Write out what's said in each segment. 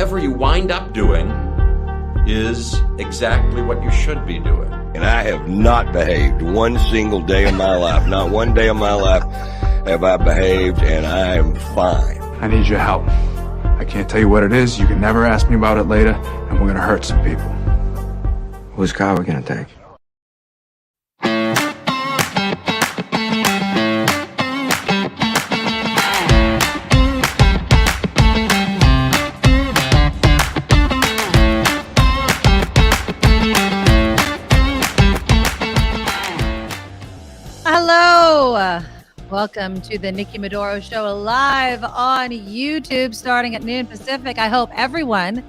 whatever you wind up doing is exactly what you should be doing. And I have not behaved one single day of my life. Not one day of my life have I behaved, and I am fine. I need your help. I can't tell you what it is. You can never ask me about it later, and we're gonna hurt some people. Whose car are we gonna take? Hello. Welcome to the Nikki Medoro Show live on YouTube starting at noon Pacific. I hope everyone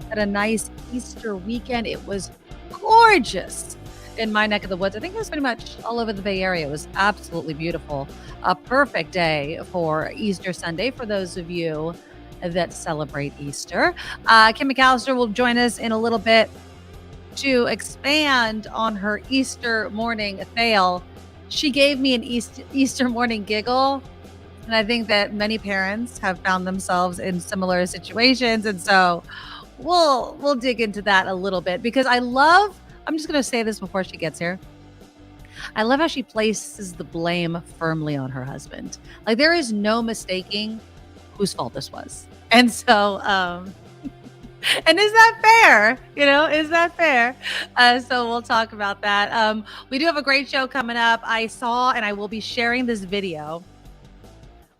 had a nice Easter weekend. It was gorgeous in my neck of the woods. I think it was pretty much all over the Bay Area. It was absolutely beautiful. A perfect day for Easter Sunday for those of you that celebrate Easter. Kim McAllister will join us in a little bit to expand on her Easter morning fail. She gave me an Easter morning giggle, and I think that many parents have found themselves in similar situations, and so we'll dig into that a little bit because I'm just going to say this before she gets here. I love how she places the blame firmly on her husband. Like there is no mistaking whose fault this was. And so, and is that fair? Is that fair? So we'll talk about that. We do have a great show coming up. I saw, and I will be sharing this video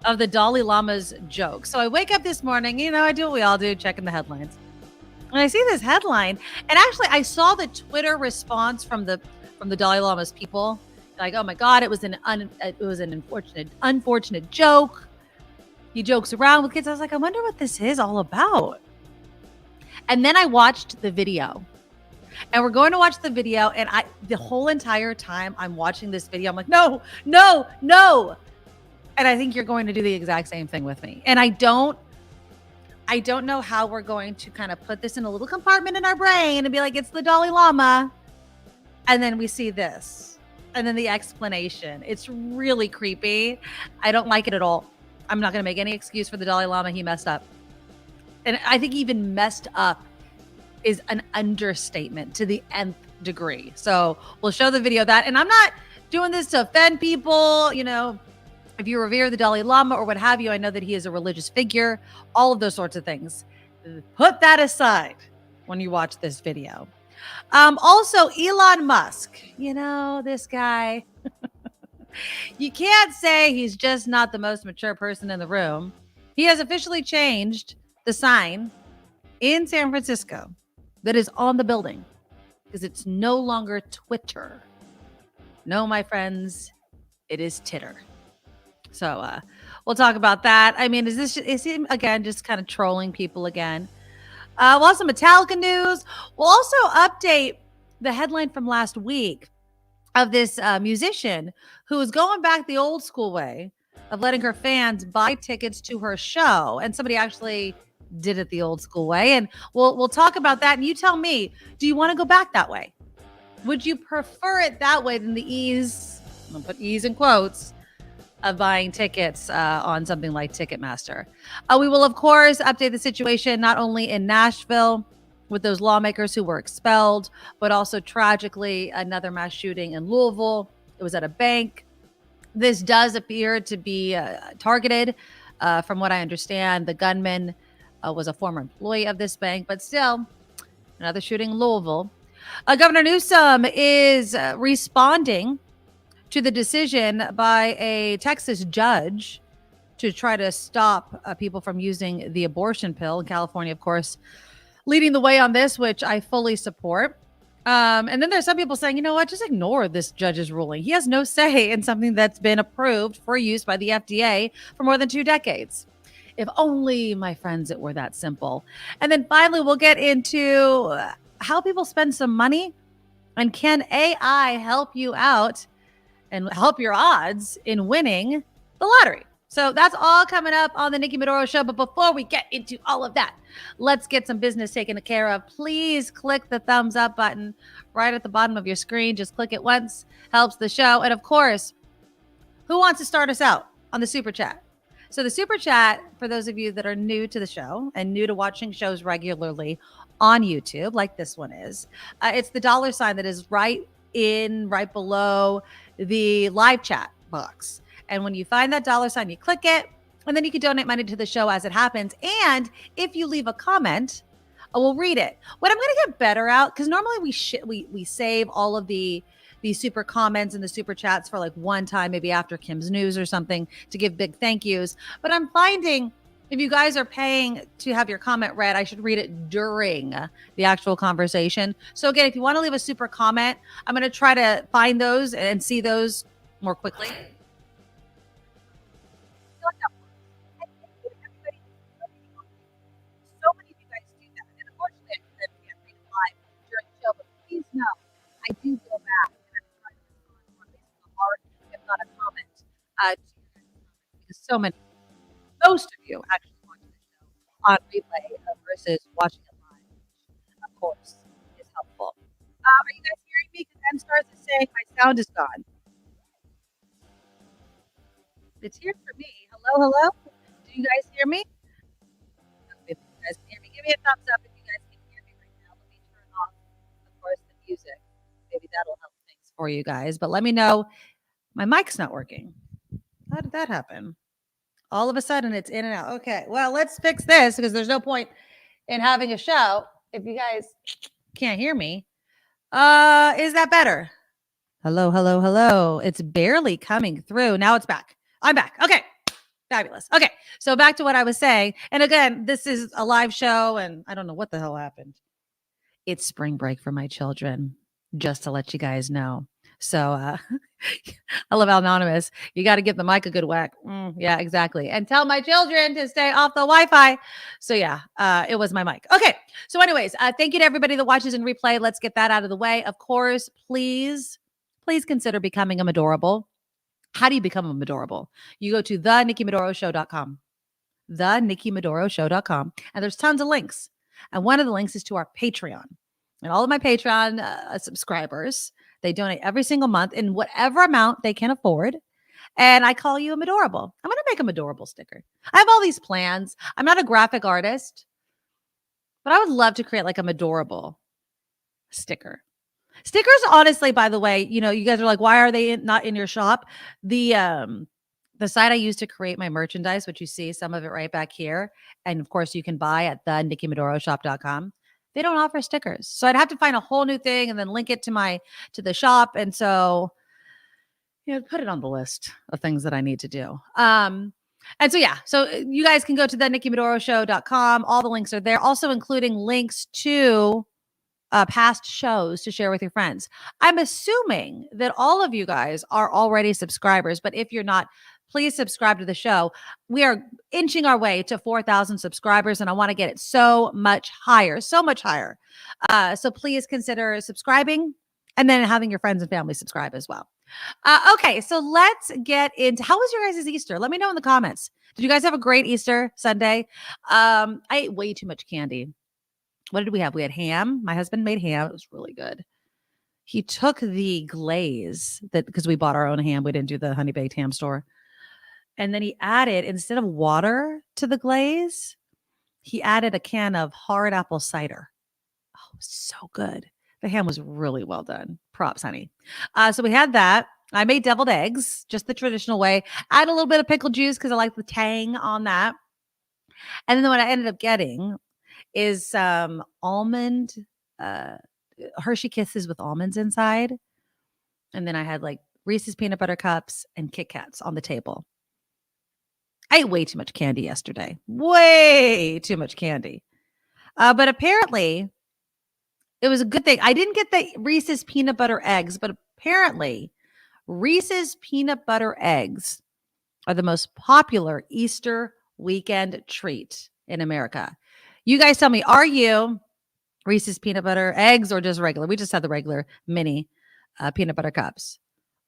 of the Dalai Lama's joke. So I wake up this morning, I do what we all do, checking the headlines. And I see this headline, and actually I saw the Twitter response from the Dalai Lama's people. Like, oh my God, it was an unfortunate joke. He jokes around with kids. I was like, I wonder what this is all about. And then I watched the video, and we're going to watch the video. And the whole entire time I'm watching this video, I'm like, no. And I think you're going to do the exact same thing with me. And I don't know how we're going to kind of put this in a little compartment in our brain and be like, it's the Dalai Lama. And then we see this, and then the explanation. It's really creepy. I don't like it at all. I'm not going to make any excuse for the Dalai Lama. He messed up. And I think even messed up is an understatement to the nth degree. So we'll show the video of that. And I'm not doing this to offend people. If you revere the Dalai Lama or what have you, I know that he is a religious figure, all of those sorts of things. Put that aside when you watch this video. Also, Elon Musk, this guy, you can't say he's just not the most mature person in the room. He has officially changed the sign in San Francisco that is on the building because it's no longer Twitter. No, my friends, it is Titter. So we'll talk about that. I mean, is he again just kind of trolling people again? We'll have some Metallica news. We'll also update the headline from last week of this musician who is going back the old school way of letting her fans buy tickets to her show. And somebody actually did it the old school way. And we'll talk about that. And you tell me, do you want to go back that way? Would you prefer it that way than the ease, I'm going to put ease in quotes, of buying tickets on something like Ticketmaster? We will, of course, update the situation not only in Nashville with those lawmakers who were expelled, but also tragically another mass shooting in Louisville. It was at a bank. This does appear to be targeted. From what I understand, the gunman was a former employee of this bank, but still another shooting in Louisville. Governor Newsom is responding to the decision by a Texas judge to try to stop people from using the abortion pill. In California, of course, leading the way on this, which I fully support. And then there's some people saying, you know what, just ignore this judge's ruling. He has no say in something that's been approved for use by the FDA for more than 2 decades. If only, my friends, it were that simple. And then finally, we'll get into how people spend some money, and can AI help you out and help your odds in winning the lottery. So that's all coming up on the Nikki Medoro Show. But before we get into all of that, let's get some business taken care of. Please click the thumbs up button right at the bottom of your screen. Just click it once, helps the show. And of course, who wants to start us out on the super chat? So the super chat, for those of you that are new to the show and new to watching shows regularly on YouTube, like this one is, it's the $sign that is right below the live chat box. And when you find that $sign, you click it, and then you can donate money to the show as it happens. And if you leave a comment, we'll read it. What I'm going to get better at, because normally we save all of the super comments and the super chats for like one time, maybe after Kim's news or something, to give big thank yous. But I'm finding if you guys are paying to have your comment read, I should read it during the actual conversation. So again, if you want to leave a super comment, I'm going to try to find those and see those more quickly. So many of you guys do that, and unfortunately, I can't read it live during the show. But please know, I do go back and I'm trying to respond more based on the art, if not a comment, to your guys' comments, because most of you actually watch the show on replay versus watching it live, which of course is helpful. Are you guys hearing me? Because M-Stars is saying my sound is gone. It's here for me. Hello, hello. Do you guys hear me? If you guys can hear me, give me a thumbs up if you guys can hear me right now. Let me turn off, of course, the music. Maybe that'll help things for you guys. But let me know. My mic's not working. How did that happen? All of a sudden, it's in and out. Okay, well, let's fix this because there's no point in having a show if you guys can't hear me. Is that better? Hello, hello, hello. It's barely coming through. Now it's back. I'm back. Okay. Fabulous. Okay. So back to what I was saying. And again, this is a live show and I don't know what the hell happened. It's spring break for my children, just to let you guys know. So I love Anonymous. You got to give the mic a good whack. Yeah, exactly. And tell my children to stay off the Wi-Fi. So yeah, it was my mic. Okay. So anyways, thank you to everybody that watches and replay. Let's get that out of the way. Of course, please consider becoming a Medorable. How do you become a Medorable? You go to thenikkimedoroshow.com, thenikkimedoroshow.com, and there's tons of links. And one of the links is to our Patreon. And all of my Patreon subscribers, they donate every single month in whatever amount they can afford. And I call you a Medorable. I'm going to make a Medorable sticker. I have all these plans. I'm not a graphic artist, but I would love to create like a Medorable sticker. Stickers, honestly, by the way, you guys are like, why are they not in your shop? The site I use to create my merchandise, which you see some of it right back here. And of course, you can buy at thenikkimedoroshop.com. They don't offer stickers. So I'd have to find a whole new thing and then link it to the shop. And so, put it on the list of things that I need to do. And so, yeah, so you guys can go to thenikkimedoroshow.com. All the links are there, also including links to past shows to share with your friends. I'm assuming that all of you guys are already subscribers, but if you're not, please subscribe to the show. We are inching our way to 4,000 subscribers, and I want to get it so much higher. So please consider subscribing and then having your friends and family subscribe as well. Okay, so let's get into, how was your guys' Easter? Let me know in the comments. Did you guys have a great Easter Sunday? I ate way too much candy. What did we have? We had ham. My husband made ham. It was really good. He took the glaze because we bought our own ham. We didn't do the honey baked ham store. And then he added, instead of water to the glaze, he added a can of hard apple cider. Oh, so good. The ham was really well done. Props, honey. So we had that. I made deviled eggs, just the traditional way. Add a little bit of pickle juice because I like the tang on that. And then what I ended up getting is some almond Hershey Kisses with almonds inside. And then I had like Reese's peanut butter cups and Kit Kats on the table. I ate way too much candy yesterday. Way too much candy. But apparently it was a good thing. I didn't get the Reese's peanut butter eggs, but apparently Reese's peanut butter eggs are the most popular Easter weekend treat in America. You guys tell me, are you Reese's peanut butter eggs or just regular? We just had the regular mini peanut butter cups.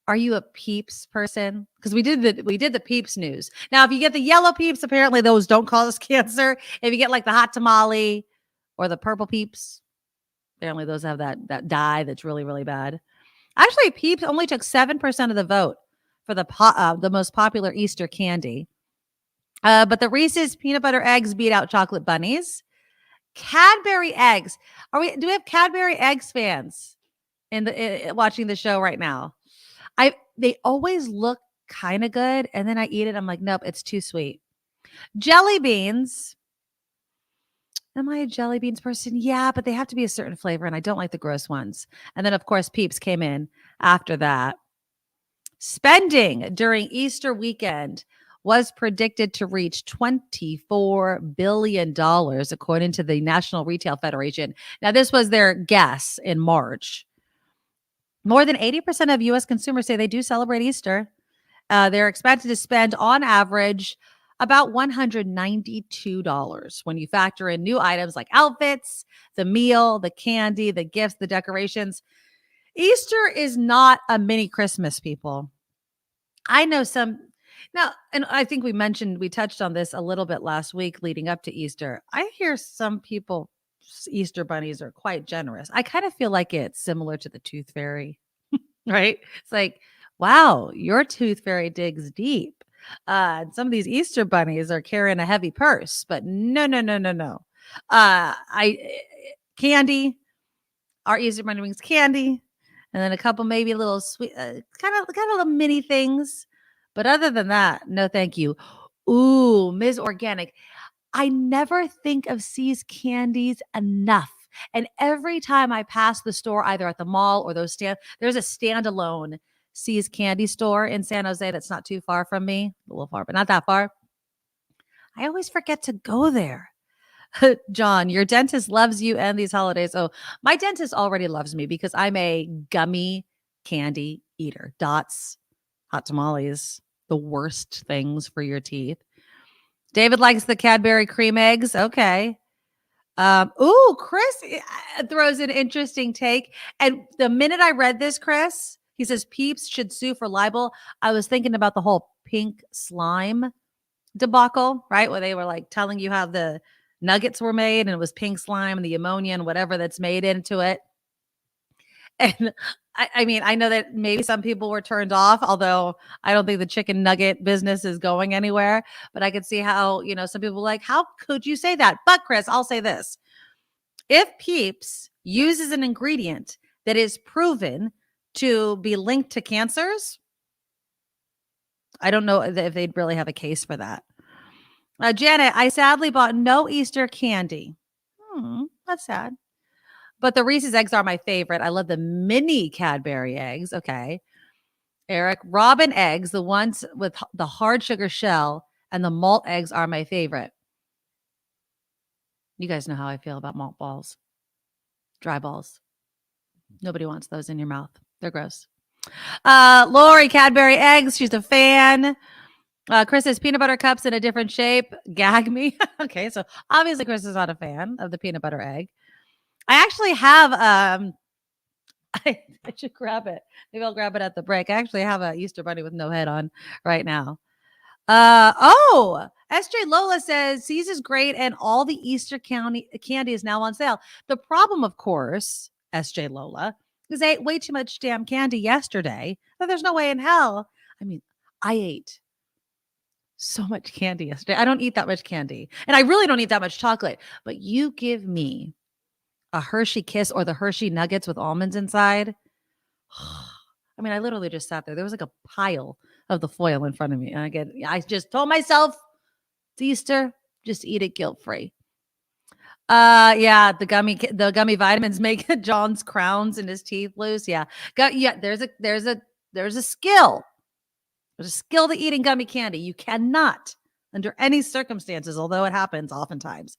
Are you a Peeps person? Because we did the Peeps news. Now, if you get the yellow Peeps, apparently those don't cause cancer. If you get like the hot tamale or the purple Peeps, apparently those have that dye that's really, really bad. Actually, Peeps only took 7% of the vote for the most popular Easter candy. But the Reese's peanut butter eggs beat out chocolate bunnies. Cadbury eggs. Do we have Cadbury eggs fans watching the show right now? They always look kind of good, and then I eat it. I'm like, nope, it's too sweet. Jelly beans. Am I a jelly beans person? Yeah, but they have to be a certain flavor, and I don't like the gross ones. And then, of course, Peeps came in after that. Spending during Easter weekend was predicted to reach $24 billion, according to the National Retail Federation. Now, this was their guess in March. More than 80% of U.S. consumers say they do celebrate Easter. They're expected to spend, on average, about $192 when you factor in new items like outfits, the meal, the candy, the gifts, the decorations. Easter is not a mini Christmas, people. I know some now, and I think we touched on this a little bit last week leading up to Easter. I hear some people, Easter bunnies are quite generous. I kind of feel like it's similar to the tooth fairy, right? It's like, wow, your tooth fairy digs deep. Some of these Easter bunnies are carrying a heavy purse, but no. Candy, our Easter bunny brings candy, and then a couple maybe little sweet, kind of little mini things. But other than that, no, thank you. Ooh, Ms. Organic. I never think of C's candies enough. And every time I pass the store, either at the mall or there's a standalone C's candy store in San Jose that's not too far from me, a little far, but not that far. I always forget to go there. John, your dentist loves you and these holidays. Oh, my dentist already loves me because I'm a gummy candy eater. Dots, hot tamales, the worst things for your teeth. David likes the Cadbury cream eggs. Okay. Chris throws an interesting take. And the minute I read this, Chris, he says Peeps should sue for libel. I was thinking about the whole pink slime debacle, right? Where they were like telling you how the nuggets were made and it was pink slime and the ammonia and whatever that's made into it. And I mean, I know that maybe some people were turned off, although I don't think the chicken nugget business is going anywhere. But I could see how, some people were like, how could you say that? But Chris, I'll say this. If Peeps uses an ingredient that is proven to be linked to cancers, I don't know if they'd really have a case for that. Janet, I sadly bought no Easter candy. That's sad. But the Reese's eggs are my favorite. I love the mini Cadbury eggs. Okay. Eric, Robin eggs, the ones with the hard sugar shell and the malt eggs are my favorite. You guys know how I feel about malt balls. Dry balls. Nobody wants those in your mouth. They're gross. Lori, Cadbury eggs. She's a fan. Chris says peanut butter cups in a different shape. Gag me. Okay, so obviously Chris is not a fan of the peanut butter egg. I actually have I should grab it. Maybe I'll grab it at the break. I actually have a Easter bunny with no head on right now. SJ Lola says C's is great and all the Easter candy is now on sale. The problem, of course, SJ Lola, is I ate way too much damn candy yesterday. But there's no way in hell. I mean, I ate so much candy yesterday. I don't eat that much candy. And I really don't eat that much chocolate. But you give me a Hershey Kiss or the Hershey Nuggets with almonds inside. I mean, I literally just sat there. There was like a pile of the foil in front of me. And I just told myself it's Easter, just eat it guilt-free. Yeah, the gummy vitamins make John's crowns and his teeth loose. Yeah. There's a skill. There's a skill to eating gummy candy. You cannot, under any circumstances, although it happens oftentimes,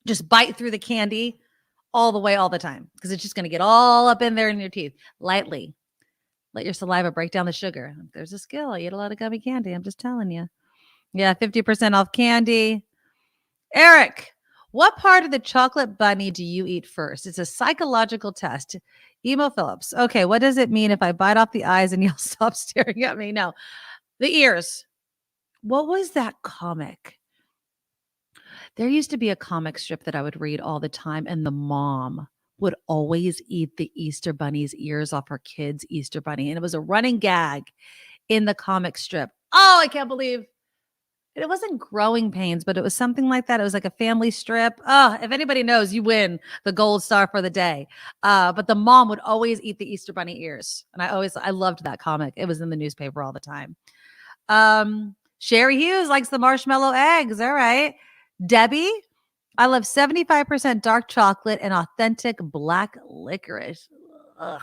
just bite through the candy all the way, all the time, because it's just going to get all up in there in your teeth. Lightly. Let your saliva break down the sugar. There's a skill. I eat a lot of gummy candy. I'm just telling you. Yeah, 50% off candy. Eric, what part of the chocolate bunny do you eat first? It's a psychological test. Emo Phillips. Okay, what does it mean if I bite off the eyes and you'll stop staring at me? No, the ears. What was that comic? There used to be a comic strip that I would read all the time, and the mom would always eat the Easter bunny's ears off her kid's Easter bunny. And it was a running gag in the comic strip. Oh, I can't believe It wasn't growing pains, but it was something like that. It was like a family strip. Oh, if anybody knows, you win the gold star for the day. But the mom would always eat the Easter bunny ears. And I loved that comic. It was in the newspaper all the time. Sherry Hughes likes the marshmallow eggs. All right. Debbie, I love 75% dark chocolate and authentic black licorice. Ugh.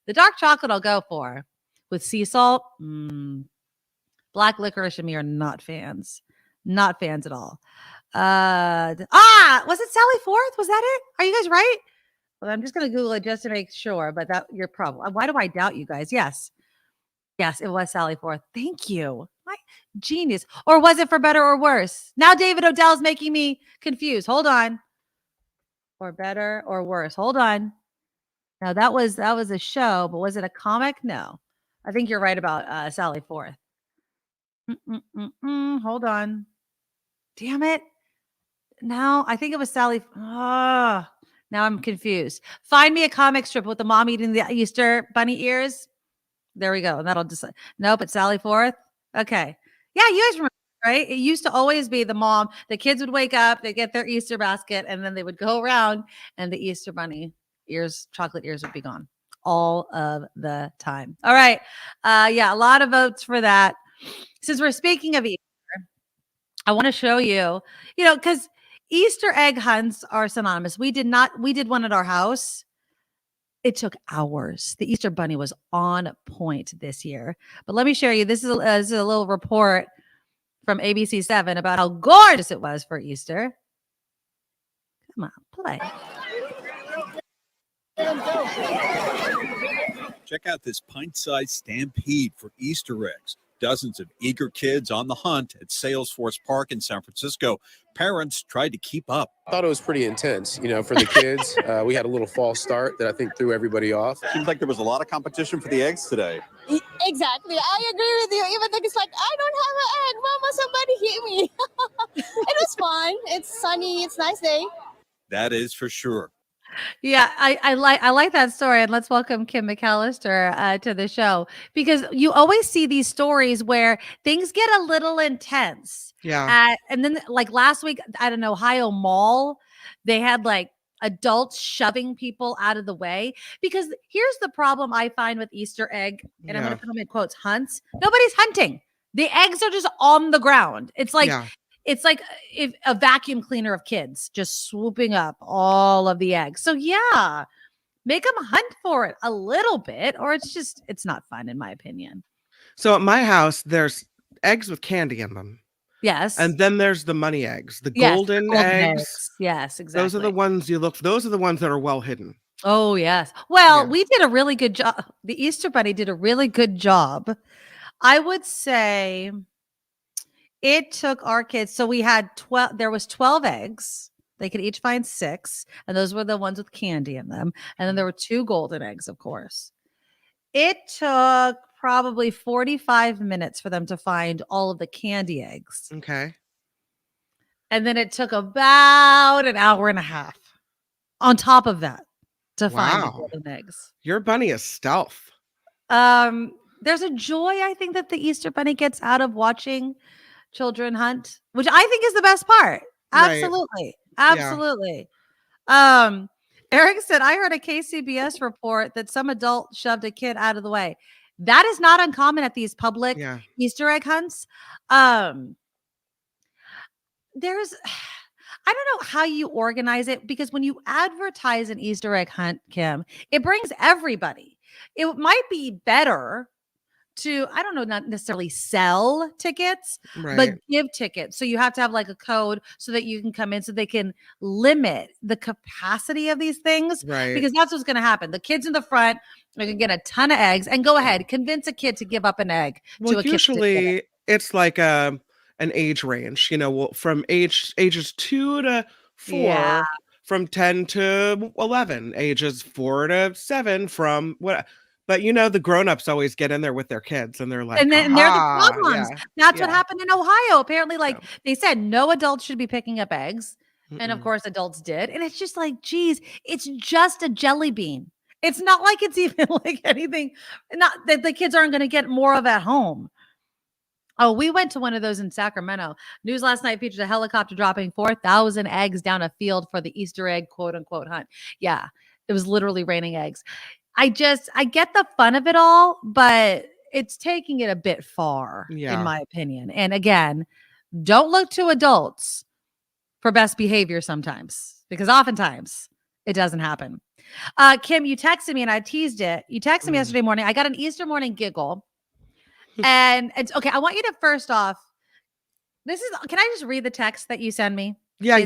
The dark chocolate I'll go for with sea salt. Black licorice and me are not fans. Not fans at all. Was it Sally Forth? Was that it? Are you guys right? Well, I'm just going to Google it just to make sure, but that you're probably, why do I doubt you guys? Yes. Yes, it was Sally Forth. Thank you. My genius. Or was it For Better or Worse? Now David Odell's making me confused. Hold on. For Better or Worse. Hold on. Now that was a show, but was it a comic? No. I think you're right about Sally Forth. Hold on. Damn it. Now I think it was Sally. Now I'm confused. Find me a comic strip with the mom eating the Easter bunny ears. There we go. And that'll just, nope, it's Sally Forth. Okay. Yeah, you guys remember, right? It used to always be the mom. The kids would wake up, they get their Easter basket, and then they would go around and the Easter bunny ears, chocolate ears would be gone all of the time. All right. Yeah, a lot of votes for that. Since we're speaking of Easter, I want to show you, because Easter egg hunts are synonymous. We did one at our house. It took hours. The Easter bunny was on point this year. But let me share you. This is a little report from ABC 7 about how gorgeous it was for Easter. Come on, play. Check out this pint-sized stampede for Easter eggs. Dozens of eager kids on the hunt at Salesforce Park in San Francisco. Parents tried to keep up. I thought it was pretty intense, for the kids. We had a little false start that I think threw everybody off. Seems like there was a lot of competition for the eggs today. Exactly. I agree with you. Even though it's like, I don't have an egg. Mama, somebody hit me. It was fun. It's sunny. It's a nice day. That is for sure. Yeah, I like that story, and let's welcome Kim McAllister to the show, because you always see these stories where things get a little intense. Yeah. And then like last week at an Ohio mall, they had like adults shoving people out of the way, because here's the problem I find with Easter egg, and I'm going to put them in quotes, hunts. Nobody's hunting. The eggs are just on the ground. It's like It's like if a vacuum cleaner of kids just swooping up all of the eggs. So yeah, make them hunt for it a little bit, or it's not fun in my opinion. So at my house, there's eggs with candy in them. Yes. And then there's the money eggs, the golden eggs. Yes, exactly. Those are the ones you look for. Those are the ones that are well hidden. Oh, yes. Well, we did a really good job. The Easter Bunny did a really good job. I would say it took our kids. So we had 12, there was 12 eggs. They could each find 6. And those were the ones with candy in them. And then there were 2 golden eggs, of course. It took probably 45 minutes for them to find all of the candy eggs. Okay. And then it took about an hour and a half on top of that to find the golden eggs. Your bunny is stealth. There's a joy, I think, that the Easter Bunny gets out of watching children hunt, which I think is the best part. Absolutely. Right. Absolutely. Yeah. Eric said, I heard a KCBS report that some adult shoved a kid out of the way. That is not uncommon at these public Easter egg hunts. I don't know how you organize it, because when you advertise an Easter egg hunt, Kim, it brings everybody. It might be better to, I don't know, not necessarily sell tickets, but give tickets. So you have to have like a code so that you can come in, so they can limit the capacity of these things. Right. Because that's what's going to happen. The kids in the front are going to get a ton of eggs, and go ahead, convince a kid to give up an egg. Well, usually it's like an age range, from ages 2 to 4, from 10 to 11, ages 4 to 7, from what. But the grown-ups always get in there with their kids, and they're like, and then they're the problems. That's what happened in Ohio. Apparently, they said no adults should be picking up eggs. And of course, adults did. And it's just like, geez, it's just a jelly bean. It's not like it's even like anything, not that the kids aren't going to get more of at home. Oh, we went to one of those in Sacramento. News last night featured a helicopter dropping 4,000 eggs down a field for the Easter egg quote unquote hunt. Yeah, it was literally raining eggs. I get the fun of it all, but it's taking it a bit far, in my opinion. And again, don't look to adults for best behavior sometimes, because oftentimes it doesn't happen. Kim, you texted me and I teased it. You texted me yesterday morning. I got an Easter morning giggle. And it's okay. I want you to first off, can I just read the text that you send me? Yeah.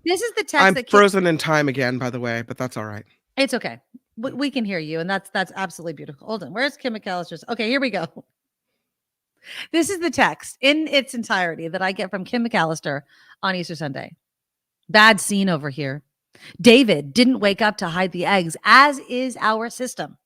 This is the text I'm that frozen in time again, by the way, but that's all right. It's okay. We can hear you, and that's absolutely beautiful. Hold on. Where's Kim McAllister's? Okay, here we go. This is the text in its entirety that I get from Kim McAllister on Easter Sunday. Bad scene over here. David didn't wake up to hide the eggs, as is our system.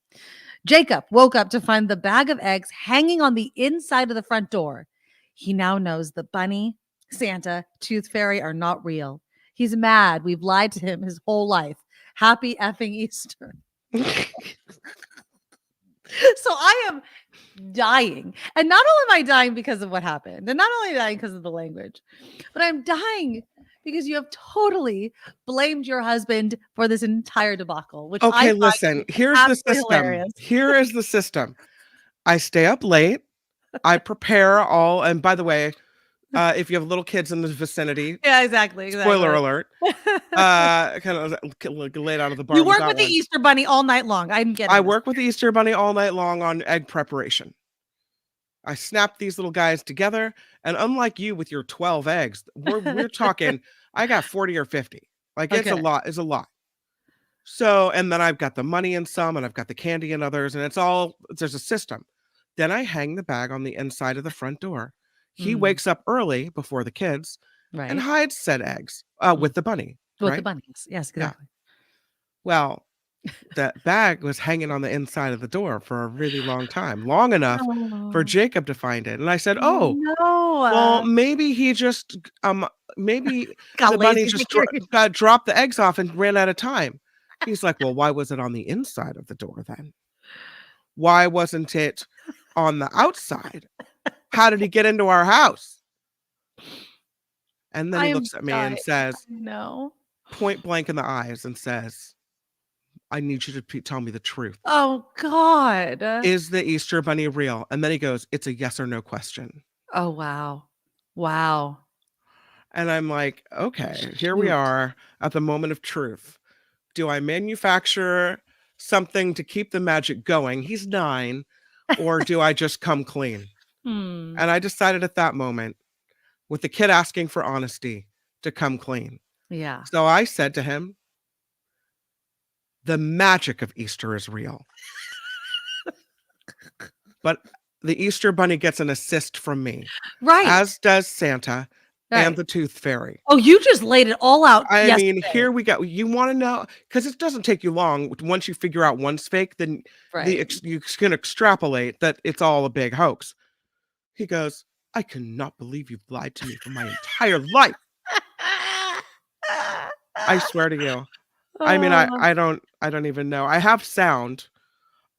Jacob woke up to find the bag of eggs hanging on the inside of the front door. He now knows the bunny, Santa, Tooth Fairy are not real. He's mad. We've lied to him his whole life. Happy effing Easter. So I am dying. And not only am I dying because of what happened, and not only dying because of the language, but I'm dying because you have totally blamed your husband for this entire debacle. Which okay, listen, here's the system. Hilarious. Here is the system. I stay up late. I prepare all, and by the way, if you have little kids in the vicinity, yeah, exactly. Spoiler alert. Kind of laid out of the barn. You work with the Easter Bunny all night long. I work with the Easter Bunny all night long on egg preparation. I snap these little guys together, and unlike you with your 12 eggs, we're talking. I got 40 or 50. Like it's a lot. It's a lot. So, and then I've got the money in some, and I've got the candy in others, and there's a system. Then I hang the bag on the inside of the front door. He wakes up early before the kids and hides said eggs with the bunny. With the bunnies. Yes, exactly. Yeah. Well, that bag was hanging on the inside of the door for a really long time, long enough for Jacob to find it. And I said, no. Well, maybe he just, maybe the bunny just dropped the eggs off and ran out of time. He's like, well, why was it on the inside of the door then? Why wasn't it on the outside? How did he get into our house? And then he looks at me and says, no, point blank in the eyes, and says, I need you to tell me the truth. Oh, God. Is the Easter Bunny real? And then he goes, it's a yes or no question. Oh, wow. Wow. And I'm like, okay, here we are at the moment of truth. Do I manufacture something to keep the magic going? He's 9. Or do I just come clean? And I decided at that moment, with the kid asking for honesty, to come clean. Yeah. So I said to him, the magic of Easter is real. But the Easter Bunny gets an assist from me. Right. As does Santa and the Tooth Fairy. Oh, you just laid it all out. I mean, here we go. You want to know? Because it doesn't take you long. Once you figure out one's fake, then you can extrapolate that it's all a big hoax. He goes, I cannot believe you've lied to me for my entire life. I swear to you. I mean, I don't even know. I have sound.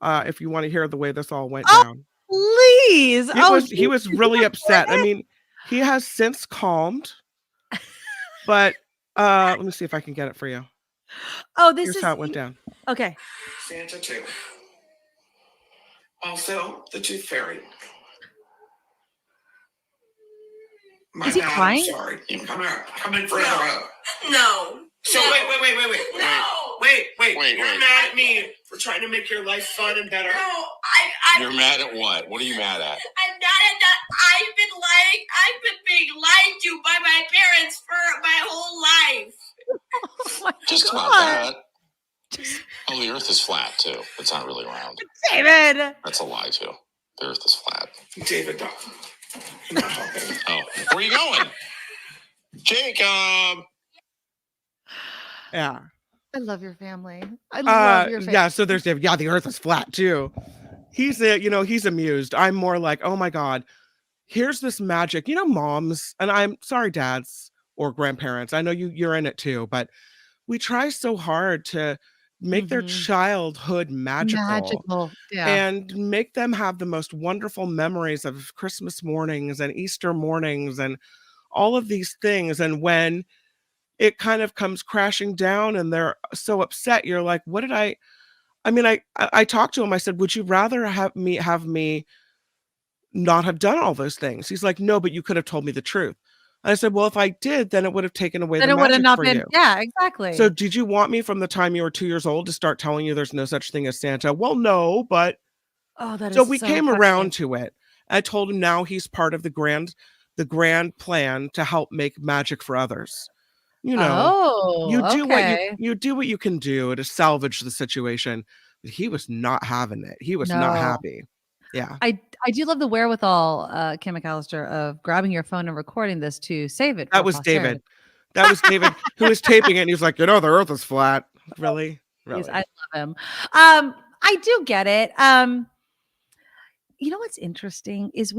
If you want to hear the way this all went down. Please. He was really upset. I mean, he has since calmed. But let me see if I can get it for you. Oh, Here's how it went down. Okay. Santa too. Also, the Tooth Fairy. Is he crying? I'm sorry. Come here. Come in for another hug. No. So wait. No. Wait. You're mad at me for trying to make your life fun and better. No, You're mad at what? What are you mad at? I'm not at that. I've been being lied to by my parents for my whole life. Oh my Just God. about that. Oh, the Earth is flat too. It's not really round. David. That's a lie too. The Earth is flat. David, I'm not talking. Oh, where are you going, Jacob? Yeah. I love your family. I love your family. Yeah, so there's David. Yeah, the Earth is flat too. He's amused. I'm more like, oh my God, here's this magic. Moms, and I'm sorry, dads or grandparents. I know you're in it too, but we try so hard to make their childhood Magical. Yeah. and make them have the most wonderful memories of Christmas mornings and Easter mornings and all of these things. And when it kind of comes crashing down and they're so upset, you're like, what did I mean, I talked to him. I said, would you rather have me not have done all those things? He's like, no, but you could have told me the truth. And I said, well, if I did, then it would have taken away Then the it would have magic not for been. you. Yeah, exactly. So did you want me from the time you were 2 years old to start telling you there's no such thing as Santa? Well, no, but oh, that so is we so came funny. around to it. I told him now he's part of the grand plan to help make magic for others. You know, Oh, okay. you do what you can do to salvage the situation. But he was not having it. He was not No. happy. Yeah. I do love the wherewithal, Kim McAllister, of grabbing your phone and recording this to save it. That for was posterity. David. That was David who was taping it. And he was like, the earth is flat. Really? Really? I love him. I do get it. You know what's interesting is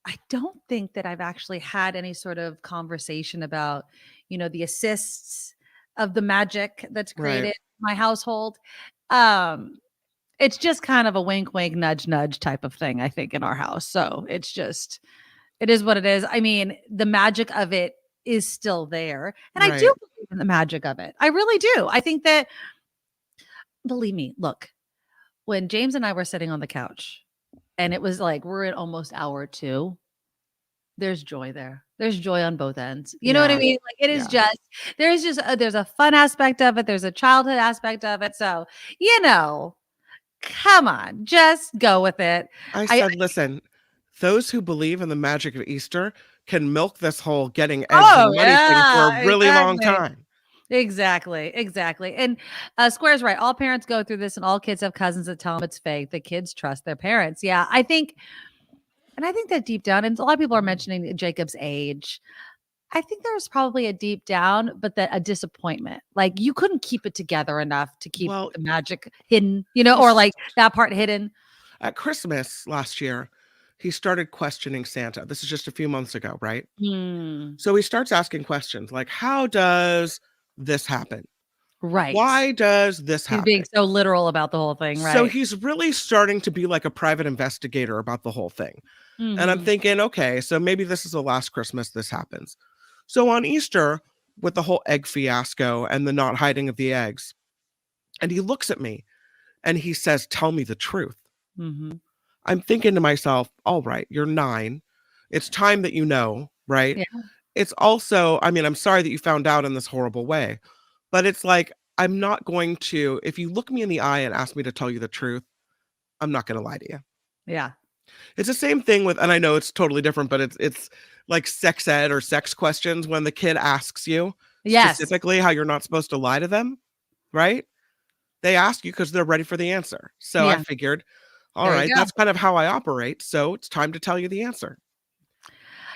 I don't think that I've actually had any sort of conversation about, the assists of the magic that's created in my household. It's just kind of a wink, wink, nudge, nudge type of thing, I think, in our house. So it is what it is. I mean, the magic of it is still there. And I do believe in the magic of it. I really do. I think that, believe me, look, when James and I were sitting on the couch and it was like, we're in almost hour 2, there's joy there. There's joy on both ends. You know what I mean? Like it is there's a fun aspect of it. There's a childhood aspect of it. So, come on, just go with it. I said, listen, those who believe in the magic of Easter can milk this whole getting eggs and money thing for a really long time. Exactly. And Square's right. All parents go through this and all kids have cousins that tell them it's fake. The kids trust their parents. Yeah, I think that deep down, and a lot of people are mentioning Jacob's age. I think there's probably a deep down, but a disappointment. Like you couldn't keep it together enough to keep the magic hidden, or like that part hidden. At Christmas last year, he started questioning Santa. This is just a few months ago, right? So he starts asking questions like, how does this happen? Right. Why does this happen? He's being so literal about the whole thing, right? So he's really starting to be like a private investigator about the whole thing. And I'm thinking, okay, so maybe this is the last Christmas this happens. So on Easter, with the whole egg fiasco and the not hiding of the eggs, and he looks at me and he says, tell me the truth. I'm thinking to myself, all right, you're 9. It's time that you know, right? Yeah. It's also, I mean, I'm sorry that you found out in this horrible way, but it's like, I'm not going to, if you look me in the eye and ask me to tell you the truth, I'm not going to lie to you. Yeah. It's the same thing with, and I know it's totally different, but it's like sex ed or sex questions when the kid asks you specifically how you're not supposed to lie to them, right? They ask you because they're ready for the answer. So I figured, all right, that's kind of how I operate. So it's time to tell you the answer.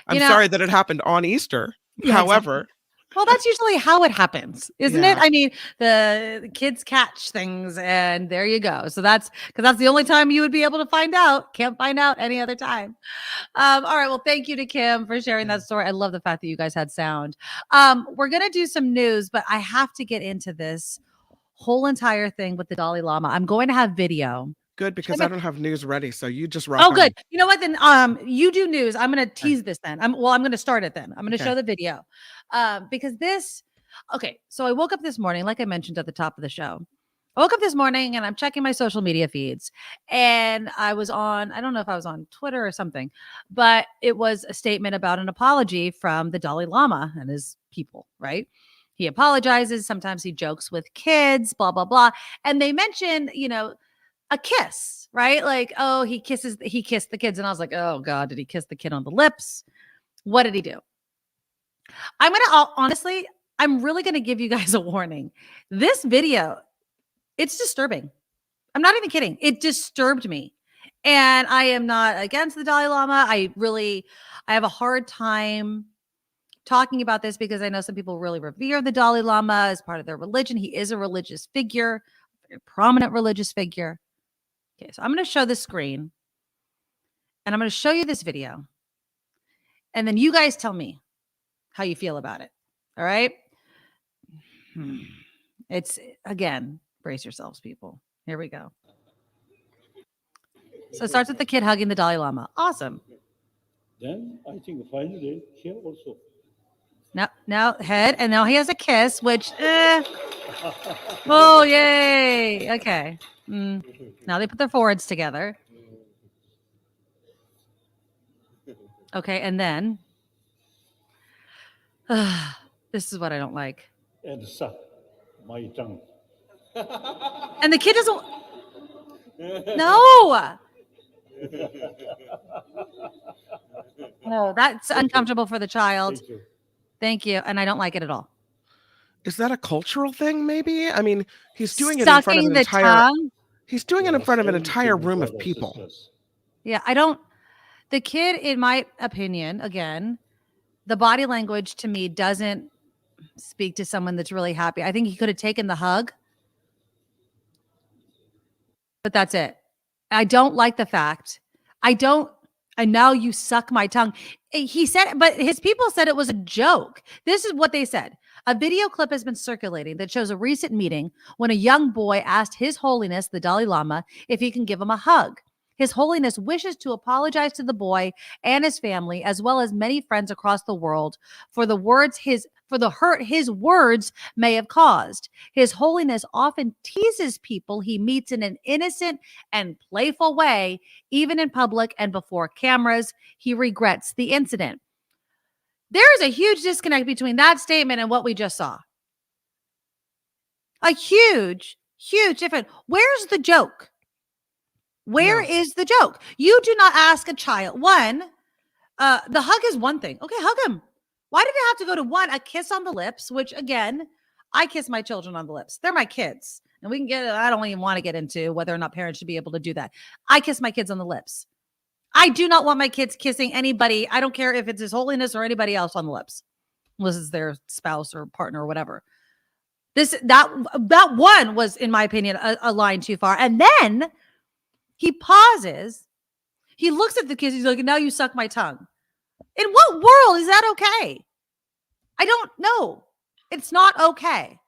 I'm sorry that it happened on Easter. However, exactly. Well, that's usually how it happens, isn't it? I mean, the kids catch things and there you go. So because that's the only time you would be able to find out. Can't find out any other time. All right. Well, thank you to Kim for sharing that story. I love the fact that you guys had sound. We're going to do some news, but I have to get into this whole entire thing with the Dalai Lama. I'm going to have video. Good, because I don't have news ready. So you just rock. Oh, good. You know what? Then you do news. I'm going to tease this then. I'm going to start it then. I'm going to show the video. Because so I woke up this morning, like I mentioned at the top of the show. I woke up this morning and I'm checking my social media feeds. And I don't know if I was on Twitter or something, but it was a statement about an apology from the Dalai Lama and his people, right? He apologizes. Sometimes he jokes with kids, blah, blah, blah. And they mention, a kiss, right? Like, oh, he kissed the kids. And I was like, oh God, did he kiss the kid on the lips? What did he do? I'm really going to give you guys a warning. This video, it's disturbing. I'm not even kidding. It disturbed me. And I am not against the Dalai Lama. I have a hard time talking about this because I know some people really revere the Dalai Lama as part of their religion. He is a religious figure, a very prominent religious figure. Okay, so I'm going to show the screen and I'm going to show you this video. And then you guys tell me how you feel about it. All right. It's, again, Brace yourselves, people. Here we go. So it starts with the kid hugging the Dalai Lama. Awesome. Then I think finally here also. Now head, and now he has a kiss, which, oh, yay. Okay. Now they put their foreheads together. Okay, and then, this is what I don't like. And suck my tongue. And the kid doesn't, no. No, that's uncomfortable for the child. Thank you. And I don't like it at all. Is that a cultural thing, maybe? I mean, he's doing it Sucking in front of an the entire tongue? He's doing it in front of an entire room of people. Yeah, the kid, in my opinion, again, the body language to me doesn't speak to someone that's really happy. I think he could have taken the hug, but that's it. I don't like the fact. And now you suck my tongue. He said, but his people said it was a joke. This is what they said. A video clip has been circulating that shows a recent meeting when a young boy asked His Holiness, the Dalai Lama, if he can give him a hug. His Holiness wishes to apologize to the boy and his family, as well as many friends across the world, for the hurt his words may have caused. His Holiness often teases people he meets in an innocent and playful way, even in public and before cameras. He regrets the incident. There is a huge disconnect between that statement and what we just saw. A huge, huge difference. Where's the joke? Where is the joke? You do not ask a child. One, the hug is one thing. Okay, hug him. Why did it have to go to one? A kiss on the lips, which again, I kiss my children on the lips. They're my kids. And we can I don't even want to get into whether or not parents should be able to do that. I kiss my kids on the lips. I do not want my kids kissing anybody. I don't care if it's His Holiness or anybody else on the lips. Unless it's their spouse or partner or whatever. That one was, in my opinion, a line too far. And then he pauses. He looks at the kids. He's like, now you suck my tongue. In what world is that okay? I don't know. It's not okay.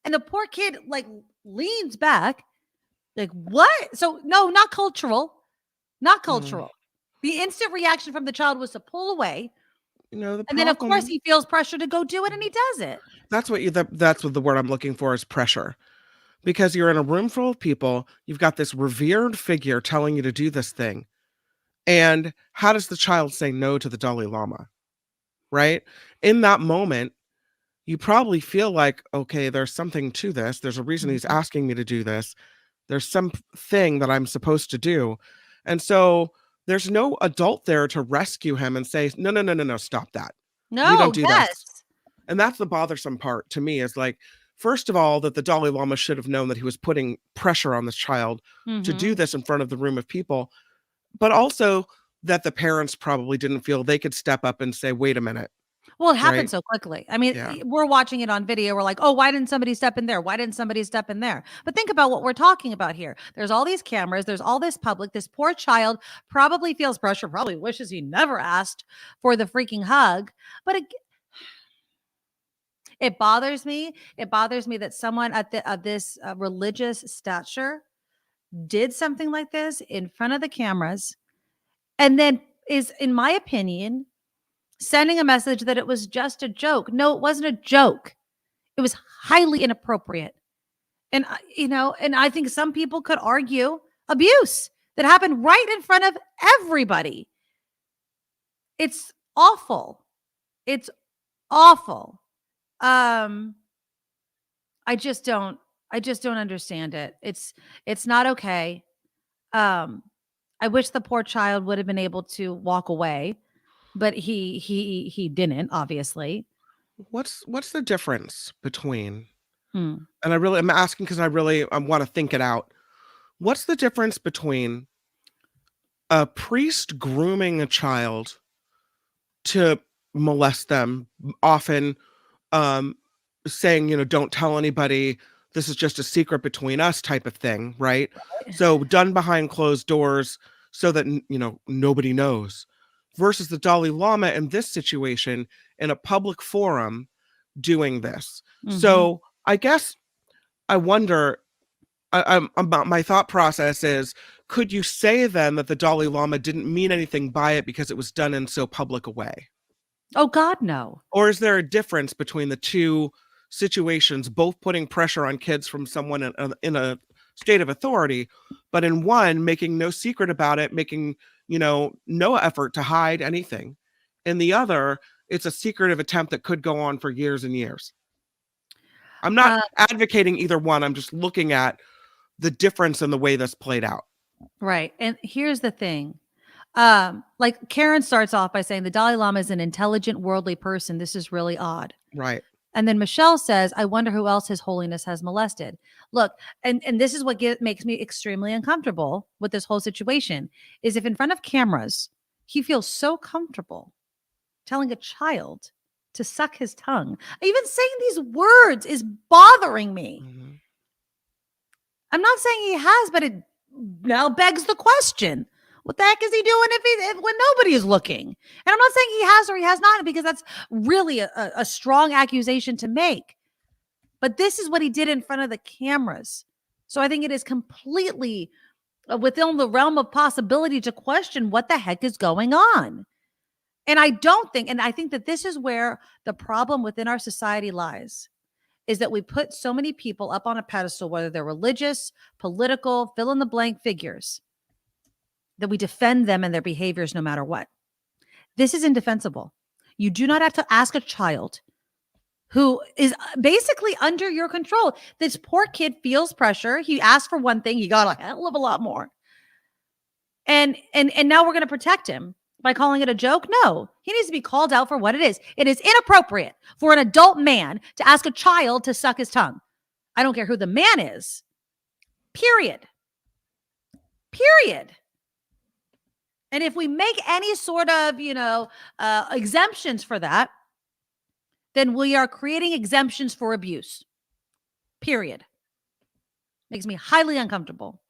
And the poor kid like leans back like, what? So no, not cultural. Not cultural. The instant reaction from the child was to pull away. And then of course he feels pressure to go do it, and he does it. That's what the word I'm looking for is pressure. Because you're in a room full of people, you've got this revered figure telling you to do this thing. And how does the child say no to the Dalai Lama? Right? In that moment, you probably feel like, okay, there's something to this. There's a reason he's asking me to do this. There's something that I'm supposed to do. And so there's no adult there to rescue him and say, no, stop that. No, we don't do yes. this. And that's the bothersome part to me is like, first of all, that the Dalai Lama should have known that he was putting pressure on this child to do this in front of the room of people. But also that the parents probably didn't feel they could step up and say, wait a minute. Well, it happened so quickly. I mean, we're watching it on video. We're like, oh, why didn't somebody step in there? Why didn't somebody step in there? But think about what we're talking about here. There's all these cameras. There's all this public. This poor child probably feels pressure, probably wishes he never asked for the freaking hug. But it bothers me. It bothers me that someone of this religious stature did something like this in front of the cameras and then is, in my opinion, sending a message that it was just a joke. No, it wasn't a joke. It was highly inappropriate. And, and I think some people could argue abuse that happened right in front of everybody. It's awful. It's awful. I just don't understand it. It's not okay. I wish the poor child would have been able to walk away, but he didn't, obviously. What's the difference between, and I'm asking because I want to think it out. What's the difference between a priest grooming a child to molest them, often saying, don't tell anybody, this is just a secret between us type of thing, right? So done behind closed doors so that, nobody knows, versus the Dalai Lama in this situation in a public forum doing this. So I guess I wonder, my thought process is, could you say then that the Dalai Lama didn't mean anything by it because it was done in so public a way? Oh, God, no. Or is there a difference between the two situations, both putting pressure on kids from someone in a state of authority, but in one, making no secret about it, making, no effort to hide anything. In the other, it's a secretive attempt that could go on for years and years. I'm not advocating either one. I'm just looking at the difference in the way this played out. Right. And here's the thing. Like Karen starts off by saying the Dalai Lama is an intelligent, worldly person. This is really odd. Right. And then Michelle says, I wonder who else His Holiness has molested. Look, and this is what makes me extremely uncomfortable with this whole situation, is if in front of cameras, he feels so comfortable telling a child to suck his tongue. Even saying these words is bothering me. Mm-hmm. I'm not saying he has, but it now begs the question. What the heck is he doing when nobody is looking? And I'm not saying he has or he has not, because that's really a strong accusation to make. But this is what he did in front of the cameras. So I think it is completely within the realm of possibility to question what the heck is going on. And I think that this is where the problem within our society lies, is that we put so many people up on a pedestal, whether they're religious, political, fill in the blank figures, that we defend them and their behaviors no matter what. This is indefensible. You do not have to ask a child who is basically under your control. This poor kid feels pressure. He asked for one thing. He got a hell of a lot more. And now we're going to protect him by calling it a joke? No, he needs to be called out for what it is. It is inappropriate for an adult man to ask a child to suck his tongue. I don't care who the man is. Period. And if we make any sort of, exemptions for that, then we are creating exemptions for abuse. Period. Makes me highly uncomfortable.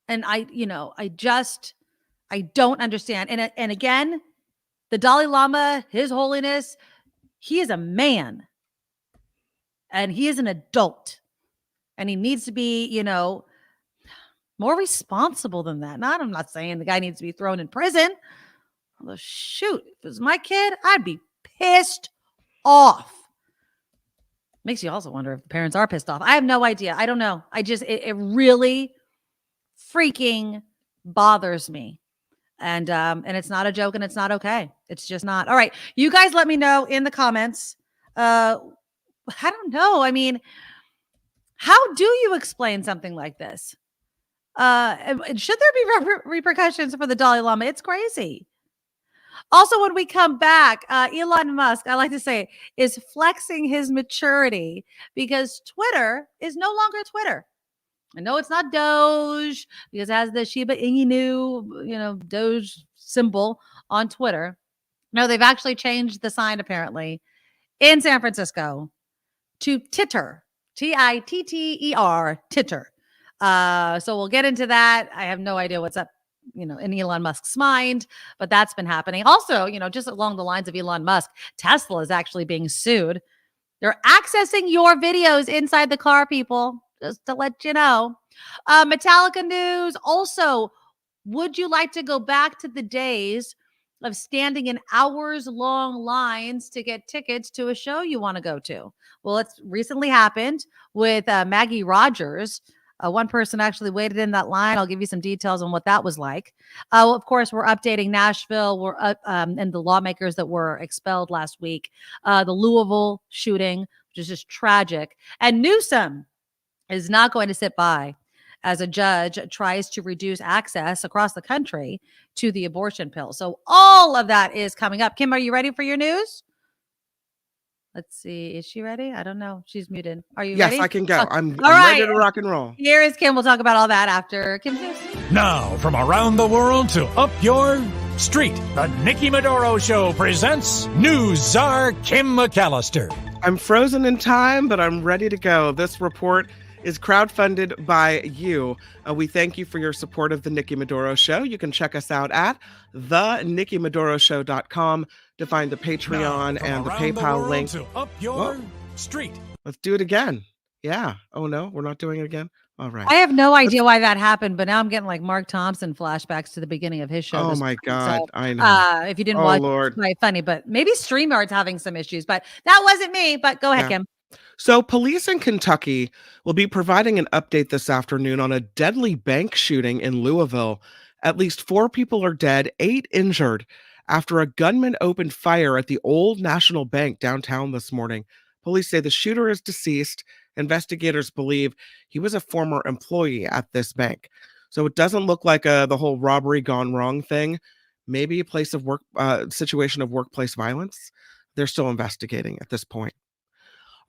And I don't understand. And again, the Dalai Lama, His Holiness, he is a man. And he is an adult. And he needs to be, more responsible than that. I'm not saying the guy needs to be thrown in prison. Although, shoot, if it was my kid, I'd be pissed off. Makes you also wonder if the parents are pissed off. I have no idea. I don't know. It really freaking bothers me. And it's not a joke and it's not okay. It's just not. All right. You guys let me know in the comments. I don't know. I mean, how do you explain something like this? Should there be repercussions for the Dalai Lama? It's crazy. Also, when we come back, Elon Musk, I like to say, is flexing his maturity because Twitter is no longer Twitter. I know it's not Doge because it has the Shiba Inu, Doge symbol on Twitter. No, they've actually changed the sign apparently in San Francisco to Titter, Titter, Titter. So we'll get into that. I have no idea what's up, in Elon Musk's mind, but that's been happening. Also, just along the lines of Elon Musk, Tesla is actually being sued. They're accessing your videos inside the car, people, just to let you know. Metallica news. Also, would you like to go back to the days of standing in hours-long lines to get tickets to a show you want to go to? Well, it's recently happened with Maggie Rogers. One person actually waited in that line. I'll give you some details on what that was like. Of course, we're updating Nashville. We're and the lawmakers that were expelled last week. The Louisville shooting, which is just tragic. And Newsom is not going to sit by as a judge tries to reduce access across the country to the abortion pill. So all of that is coming up. Kim, are you ready for your news? Let's see. Is she ready? I don't know. She's muted. Are you ready? Yes, I can go. Okay. I'm right. ready to rock and roll. Here is Kim. We'll talk about all that after Kim's news. Now, from around the world to up your street, the Nikki Medoro Show presents News Czar Kim McAllister. I'm frozen in time, but I'm ready to go. This report is crowdfunded by you. We thank you for your support of the Nikki Medoro Show. You can check us out at thenikkimedoroshow.com to find the Patreon and the PayPal link. To up your street. Let's do it again. Yeah. Oh, no, we're not doing it again. All right. I have no idea why that happened, but now I'm getting like Mark Thompson flashbacks to the beginning of his show. Oh this my morning. God. So, I know. if you didn't Oh, watch, Lord. it's quite funny, but maybe StreamYard's having some issues, but that wasn't me. But go ahead, Yeah. Kim. So police in Kentucky will be providing an update this afternoon on a deadly bank shooting in Louisville. At least 4 people are dead, 8 injured after a gunman opened fire at the Old National Bank downtown this morning. Police say the shooter is deceased. Investigators believe he was a former employee at this bank. So it doesn't look like the whole robbery gone wrong thing. Maybe a place of work, situation of workplace violence. They're still investigating at this point.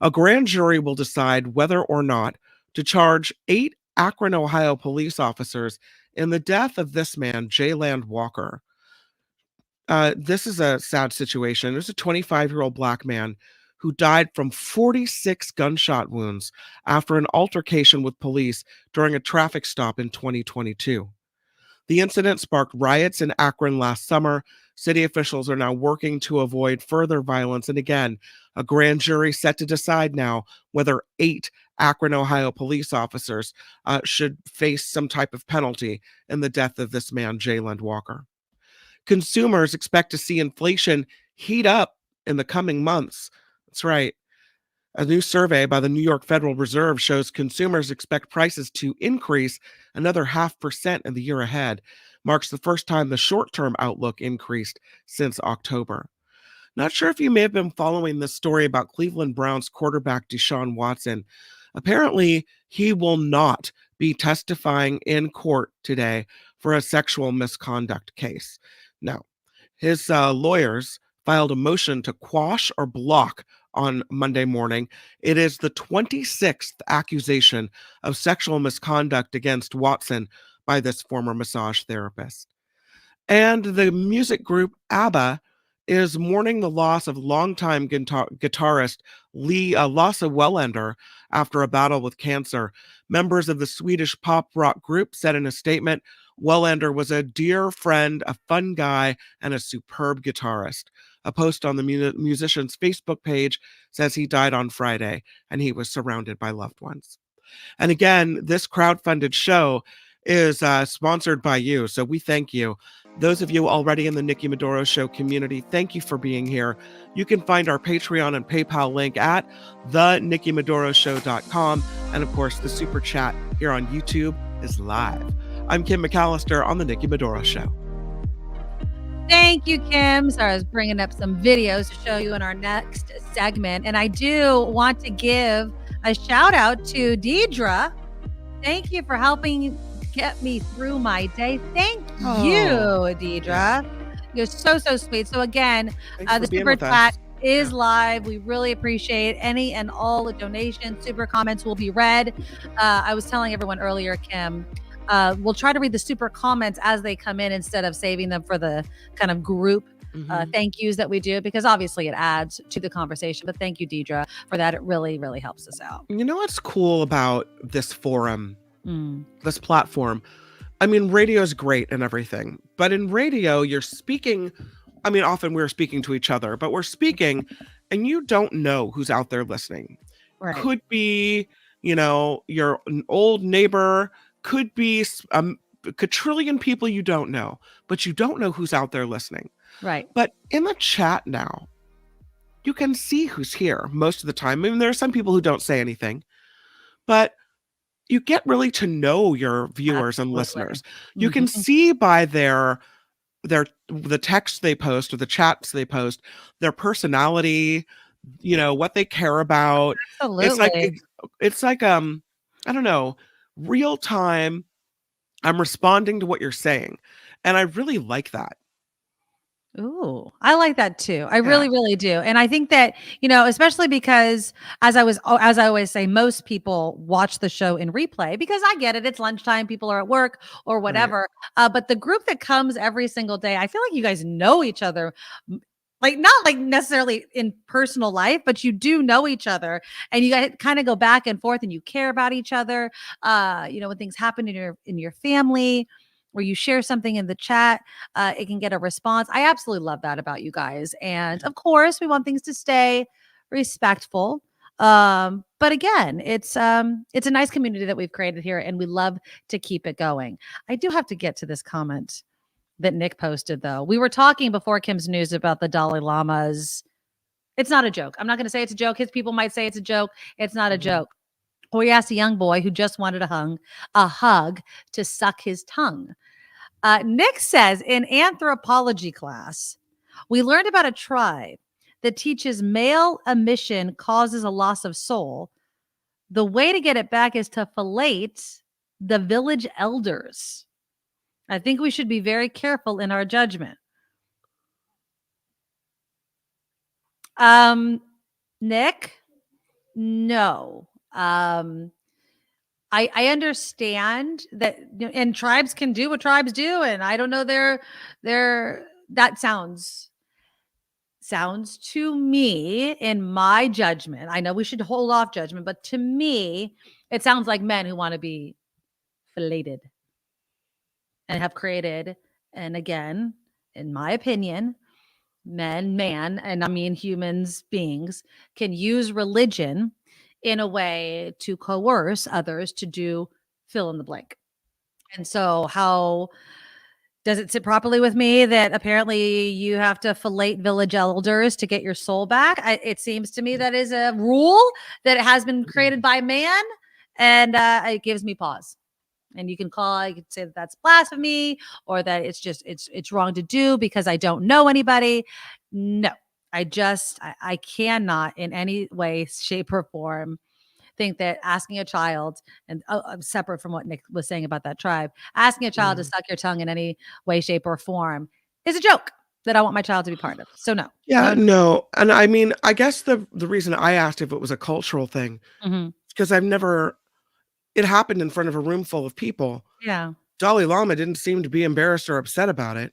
A grand jury will decide whether or not to charge 8 Akron, Ohio police officers in the death of this man, Jayland Walker. This is a sad situation. There's a 25-year-old black man who died from 46 gunshot wounds after an altercation with police during a traffic stop in 2022. The incident sparked riots in Akron last summer. City officials are now working to avoid further violence. And again, a grand jury set to decide now whether 8 Akron, Ohio police officers should face some type of penalty in the death of this man, Jayland Walker. Consumers expect to see inflation heat up in the coming months. That's right. A new survey by the New York Federal Reserve shows consumers expect prices to increase another 0.5% in the year ahead. Marks the first time the short-term outlook increased since October. Not sure if you may have been following this story about Cleveland Browns quarterback Deshaun Watson. Apparently, he will not be testifying in court today for a sexual misconduct case. Now, his lawyers filed a motion to quash or block on Monday morning. It is the 26th accusation of sexual misconduct against Watson by this former massage therapist. And the music group ABBA is mourning the loss of longtime guitarist Lasse Wellander after a battle with cancer. Members of the Swedish pop rock group said in a statement, Wellander was a dear friend, a fun guy, and a superb guitarist. A post on the musician's Facebook page says he died on Friday and he was surrounded by loved ones. And again, this crowdfunded show is sponsored by you, so we thank you. Those of you already in the Nikki Medoro Show community, thank you for being here. You can find our Patreon and PayPal link at thenikkimedoroshow.com. And of course, the super chat here on YouTube is live. I'm Kim McAllister on the Nikki Medoro Show. Thank you, Kim. So I was bringing up some videos to show you in our next segment. And I do want to give a shout out to Deidre. Thank you for helping get me through my day. Thank you, Deidre. You're so sweet. So again, the super chat is live. We really appreciate any and all the donations. Super comments will be read. I was telling everyone earlier, Kim, we'll try to read the super comments as they come in instead of saving them for the kind of group thank yous that we do, because obviously it adds to the conversation. But thank you, Deidre, for that. It really, really helps us out. You know what's cool about this forum, this platform? I mean, radio is great and everything, but in radio, you're speaking. I mean, often we're speaking to each other, but we're speaking and you don't know who's out there listening. Right. Could be, your old neighbor, could be a quadrillion people you don't know, but you don't know who's out there listening. Right. But in the chat now, you can see who's here most of the time. I mean, there are some people who don't say anything, but you get really to know your viewers and listeners. You can see by the text they post or the chats they post, their personality, what they care about. Absolutely. It's like I don't know, real time. I'm responding to what you're saying, and I really like that. Ooh, I like that too. I really, really do. And I think that, especially because as I always say, most people watch the show in replay because I get it. It's lunchtime. People are at work or whatever. Right. But the group that comes every single day, I feel like you guys know each other, like not like necessarily in personal life, but you do know each other and you guys kind of go back and forth and you care about each other. When things happen in your family, where you share something in the chat, it can get a response. I absolutely love that about you guys. And of course, we want things to stay respectful. But But again, it's a nice community that we've created here, and we love to keep it going. I do have to get to this comment that Nick posted, though. We were talking before Kim's news about the Dalai Lama's. It's not a joke. I'm not going to say it's a joke. His people might say it's a joke. It's not a joke. We asked a young boy who just wanted a hug to suck his tongue. Nick says, in anthropology class, we learned about a tribe that teaches male emission causes a loss of soul. The way to get it back is to fillet the village elders. I think we should be very careful in our judgment. Nick, no. I understand that, and tribes can do what tribes do, and I don't know that sounds to me, in my judgment, I know we should hold off judgment, but to me, it sounds like men who want to be filleted and have created, and again, in my opinion, man, and I mean humans, beings, can use religion in a way to coerce others to do fill in the blank. And so how does it sit properly with me that apparently you have to fillet village elders to get your soul back? It seems to me that is a rule that has been created by man, and it gives me pause. And you could say that that's blasphemy, or that it's wrong to do because I don't know anybody. No, I cannot in any way, shape, or form think that asking a child, and separate from what Nick was saying about that tribe, asking a child to suck your tongue in any way, shape, or form is a joke that I want my child to be part of. So no. Yeah, no. And I mean, I guess the reason I asked if it was a cultural thing, because it happened in front of a room full of people. Yeah. Dalai Lama didn't seem to be embarrassed or upset about it.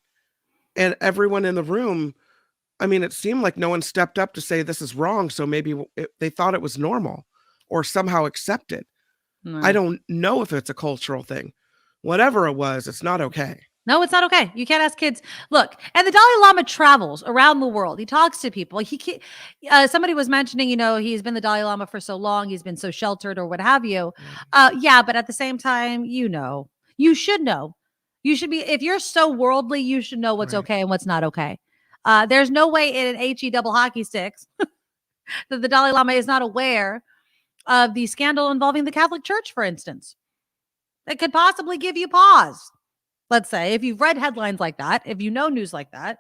And everyone in the room, I mean, it seemed like no one stepped up to say this is wrong. So maybe they thought it was normal or somehow accepted. No. I don't know if it's a cultural thing. Whatever it was, it's not okay. No, it's not okay. You can't ask kids. Look, and the Dalai Lama travels around the world. He talks to people. Somebody was mentioning, he's been the Dalai Lama for so long. He's been so sheltered or what have you. Yeah, but at the same time, you should know. You should be, if you're so worldly, you should know what's okay and what's not okay. There's no way in an HE double hockey sticks that the Dalai Lama is not aware of the scandal involving the Catholic Church, for instance. That could possibly give you pause. Let's say, if you've read headlines like that, if you know news like that,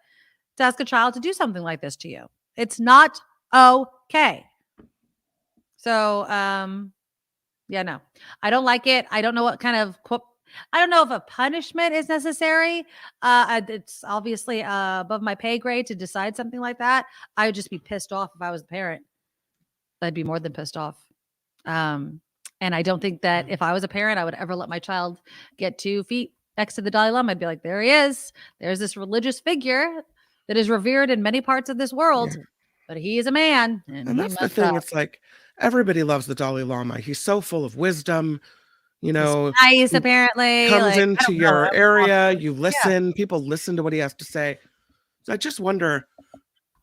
to ask a child to do something like this to you. It's not okay. So, yeah, no. I don't like it. I don't know what kind of I don't know if a punishment is necessary. It's obviously above my pay grade to decide something like that. I would just be pissed off if I was a parent. I'd be more than pissed off. And I don't think that if I was a parent, I would ever let my child get 2 feet next to the Dalai Lama. I'd be like, there he is. There's this religious figure that is revered in many parts of this world, but he is a man. And that's the thing. It's like, everybody loves the Dalai Lama. He's so full of wisdom. He's nice, apparently. Comes into your area. You listen. People listen to what he has to say. So I just wonder,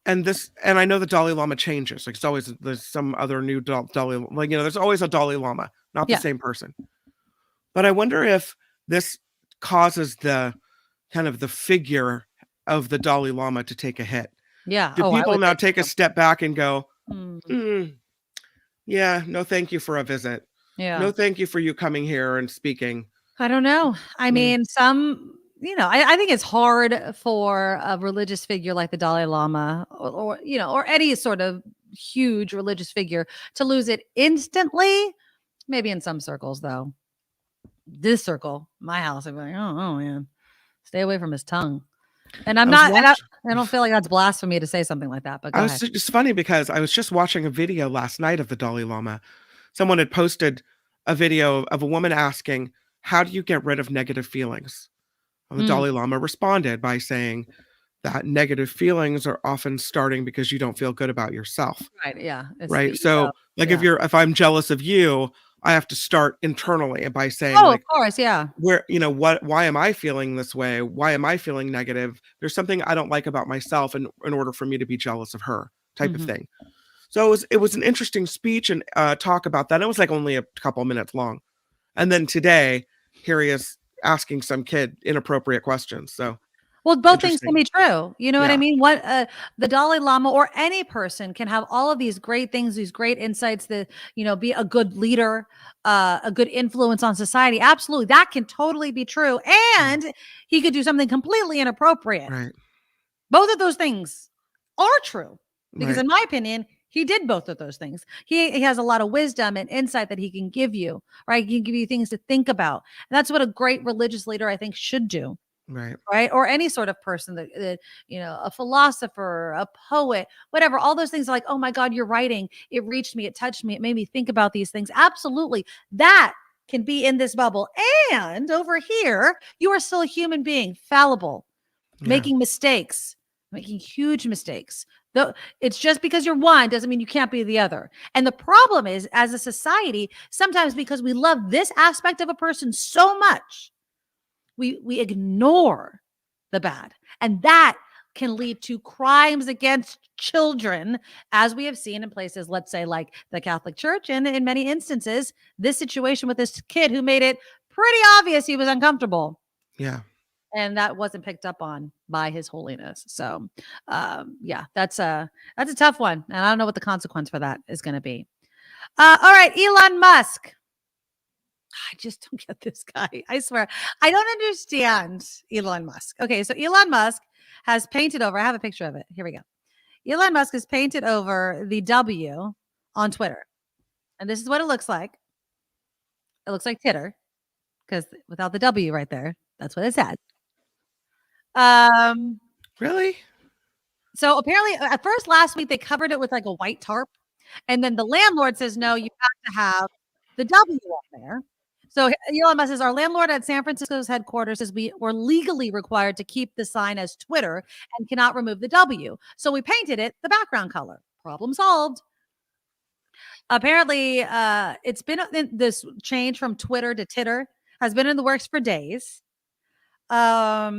and I know the Dalai Lama changes. Like there's some other new Dalai, there's always a Dalai Lama, not the same person. But I wonder if this causes the kind of the figure of the Dalai Lama to take a hit. Yeah. Do people now take a step back and go, yeah, no, thank you for a visit. Yeah. No, thank you for you coming here and speaking. I don't know. I mean, I think it's hard for a religious figure like the Dalai Lama or any sort of huge religious figure to lose it instantly. Maybe in some circles, though. This circle, my house, I'm like, oh man, stay away from his tongue. And I don't feel like that's blasphemy to say something like that. But it's funny because I was just watching a video last night of the Dalai Lama. Someone had posted a video of a woman asking, how do you get rid of negative feelings? And the Dalai Lama responded by saying that negative feelings are often starting because you don't feel good about yourself. Right. Yeah. Right. So if I'm jealous of you, I have to start internally by saying, of course. Yeah. Why am I feeling this way? Why am I feeling negative? There's something I don't like about myself in order for me to be jealous of her type of thing. So it was an interesting speech and talk about that. It was like only a couple minutes long. And then today, here he is asking some kid inappropriate questions. So, well, both things can be true. You know what I Yeah. mean? What the Dalai Lama or any person can have all of these great things, these great insights that, be a good leader, a good influence on society. Absolutely. That can totally be true. And he could do something completely inappropriate. Right. Both of those things are true because Right. in my opinion, he did both of those things. He has a lot of wisdom and insight that he can give you, right? He can give you things to think about. And that's what a great religious leader, I think, should do. Right. Right. Or any sort of person that, a philosopher, a poet, whatever, all those things are like, oh my God, your writing, it reached me, it touched me, it made me think about these things. Absolutely. That can be in this bubble. And over here, you are still a human being, fallible, making mistakes, making huge mistakes. Though it's just because you're one doesn't mean you can't be the other. And the problem is, as a society, sometimes because we love this aspect of a person so much, we ignore the bad. And that can lead to crimes against children, as we have seen in places, let's say, like the Catholic Church. And in many instances, this situation with this kid who made it pretty obvious he was uncomfortable. Yeah. And that wasn't picked up on by His Holiness. So, that's a tough one. And I don't know what the consequence for that is going to be. All right, Elon Musk. I just don't get this guy. I swear. I don't understand Elon Musk. Okay, so Elon Musk has painted over, I have a picture of it. Here we go. Elon Musk has painted over the W on Twitter. And this is what it looks like. It looks like Titter, because without the W right there, that's what it says. Really? So apparently, at first last week, they covered it with like a white tarp. And then the landlord says, no, you have to have the W on there. So Elon Musk says, our landlord at San Francisco's headquarters says we were legally required to keep the sign as Twitter and cannot remove the W. So we painted it the background color. Problem solved. Apparently, it's been this change from Twitter to Titter has been in the works for days. I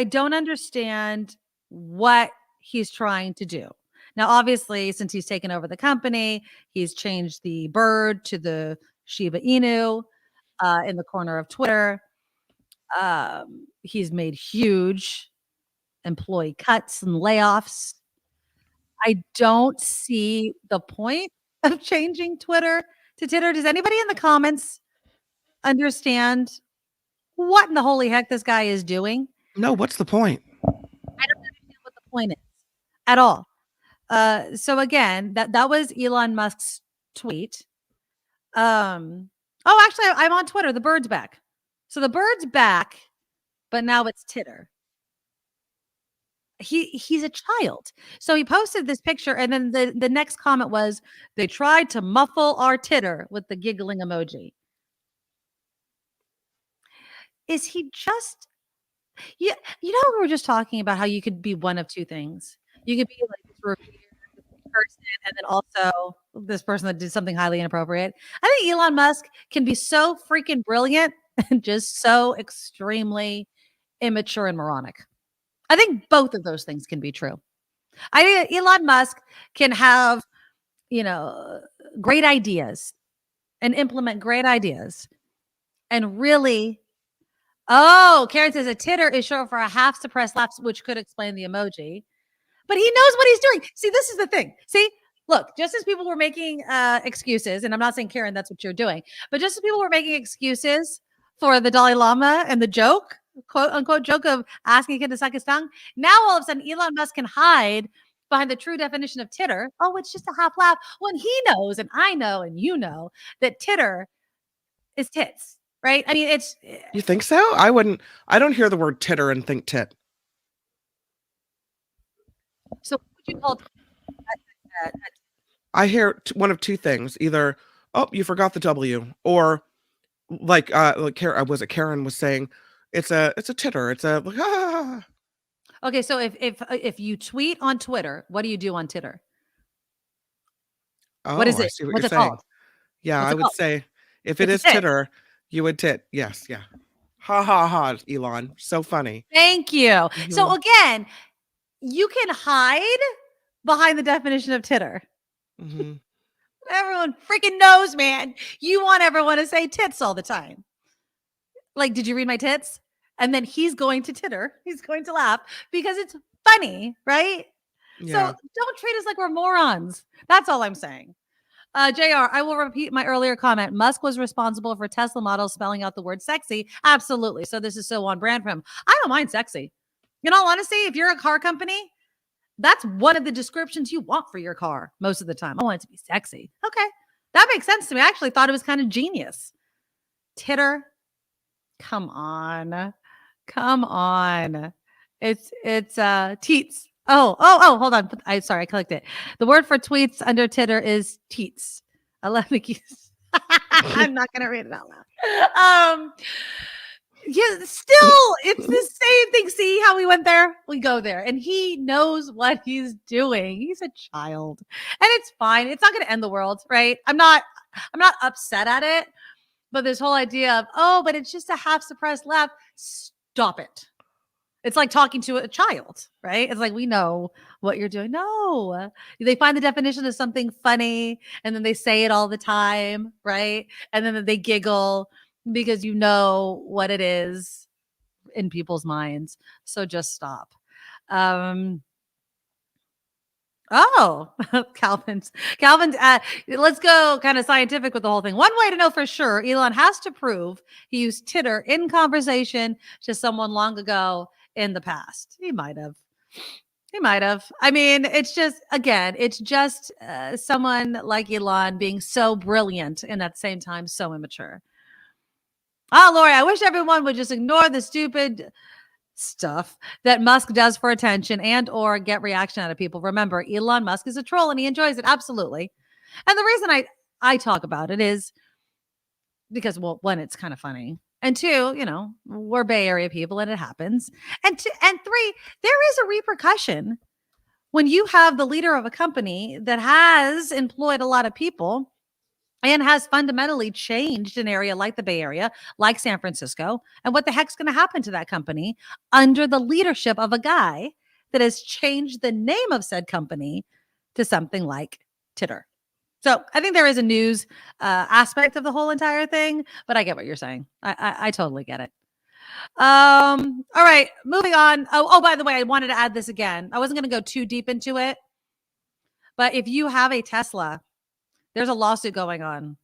don't understand what he's trying to do. Now, obviously, since he's taken over the company, he's changed the bird to the Shiba Inu in the corner of Twitter. He's made huge employee cuts and layoffs. I don't see the point of changing Twitter to Titter. Does anybody in the comments understand what in the holy heck this guy is doing? No, what's the point? I don't understand what the point is at all. So again, that was Elon Musk's tweet. Actually, I'm on Twitter. The bird's back. So the bird's back, but now it's Titter. He's a child. So he posted this picture, and then the next comment was, they tried to muffle our Titter with the giggling emoji. Is he just... Yeah, we were just talking about how you could be one of two things. You could be like this revered person, and then also this person that did something highly inappropriate. I think Elon Musk can be so freaking brilliant and just so extremely immature and moronic. I think both of those things can be true. I think Elon Musk can have, great ideas and implement great ideas and really... Oh, Karen says a Titter is short for a half suppressed laugh, which could explain the emoji. But he knows what he's doing. See, this is the thing. See, look, just as people were making excuses, and I'm not saying, Karen, that's what you're doing, but just as people were making excuses for the Dalai Lama and the joke, quote unquote joke of asking a kid to suck his tongue, now all of a sudden Elon Musk can hide behind the true definition of Titter. Oh, it's just a half laugh. When he knows, and I know, and you know, that Titter is tits. Right? I mean, it's... You think so? I don't hear the word titter and think tit. So what would you call... I hear one of two things. Either, oh, you forgot the W, or like Karen was saying, it's a titter. It's a... Ah. Okay, so if you tweet on Twitter, what do you do on Titter? Oh, what is it? I see what What's you're it saying. called? Yeah, What's I it would called? say if it is titter, you would tit. Yes, yeah. Ha ha ha, Elon. So funny. Thank you. So again, you can hide behind the definition of titter. Mm-hmm. Everyone freaking knows, man. You want everyone to say tits all the time. Like, did you read my tits? And then he's going to titter. He's going to laugh because it's funny, right? Yeah. So don't treat us like we're morons. That's all I'm saying. JR, I will repeat my earlier comment. Musk was responsible for Tesla models spelling out the word sexy. Absolutely. So this is so on brand for him. I don't mind sexy. In all honesty, if you're a car company, that's one of the descriptions you want for your car most of the time. I want it to be sexy. Okay. That makes sense to me. I actually thought it was kind of genius. Titter. Come on. Come on. It's teats. Oh, hold on. Sorry, I clicked it. The word for tweets under Titter is teats. Let me I'm not gonna read it out loud. Yeah, still, it's the same thing. See how we went there? We go there, and he knows what he's doing. He's a child, and it's fine. It's not going to end the world, right? I'm not upset at it, but this whole idea of but it's just a half suppressed laugh. Stop it. It's like talking to a child, right? It's like, we know what you're doing. No, they find the definition of something funny, and then they say it all the time, right? And then they giggle because you know what it is in people's minds. So just stop. Calvin's, let's go kind of scientific with the whole thing. One way to know for sure, Elon has to prove he used Titter in conversation to someone long ago in the past. He might have. I mean, it's just someone like Elon being so brilliant and at the same time so immature. Lori, I wish everyone would just ignore the stupid stuff that Musk does for attention and or get reaction out of people. Remember, Elon Musk is a troll and he enjoys it. Absolutely. And the reason I talk about it is because, well, one, it's kind of funny. And two, we're Bay Area people and it happens. And three, there is a repercussion when you have the leader of a company that has employed a lot of people and has fundamentally changed an area like the Bay Area, like San Francisco. And what the heck's going to happen to that company under the leadership of a guy that has changed the name of said company to something like Titter? So I think there is a news aspect of the whole entire thing, but I get what you're saying. I totally get it. All right, moving on. Oh, by the way, I wanted to add this again. I wasn't going to go too deep into it, but if you have a Tesla, there's a lawsuit going on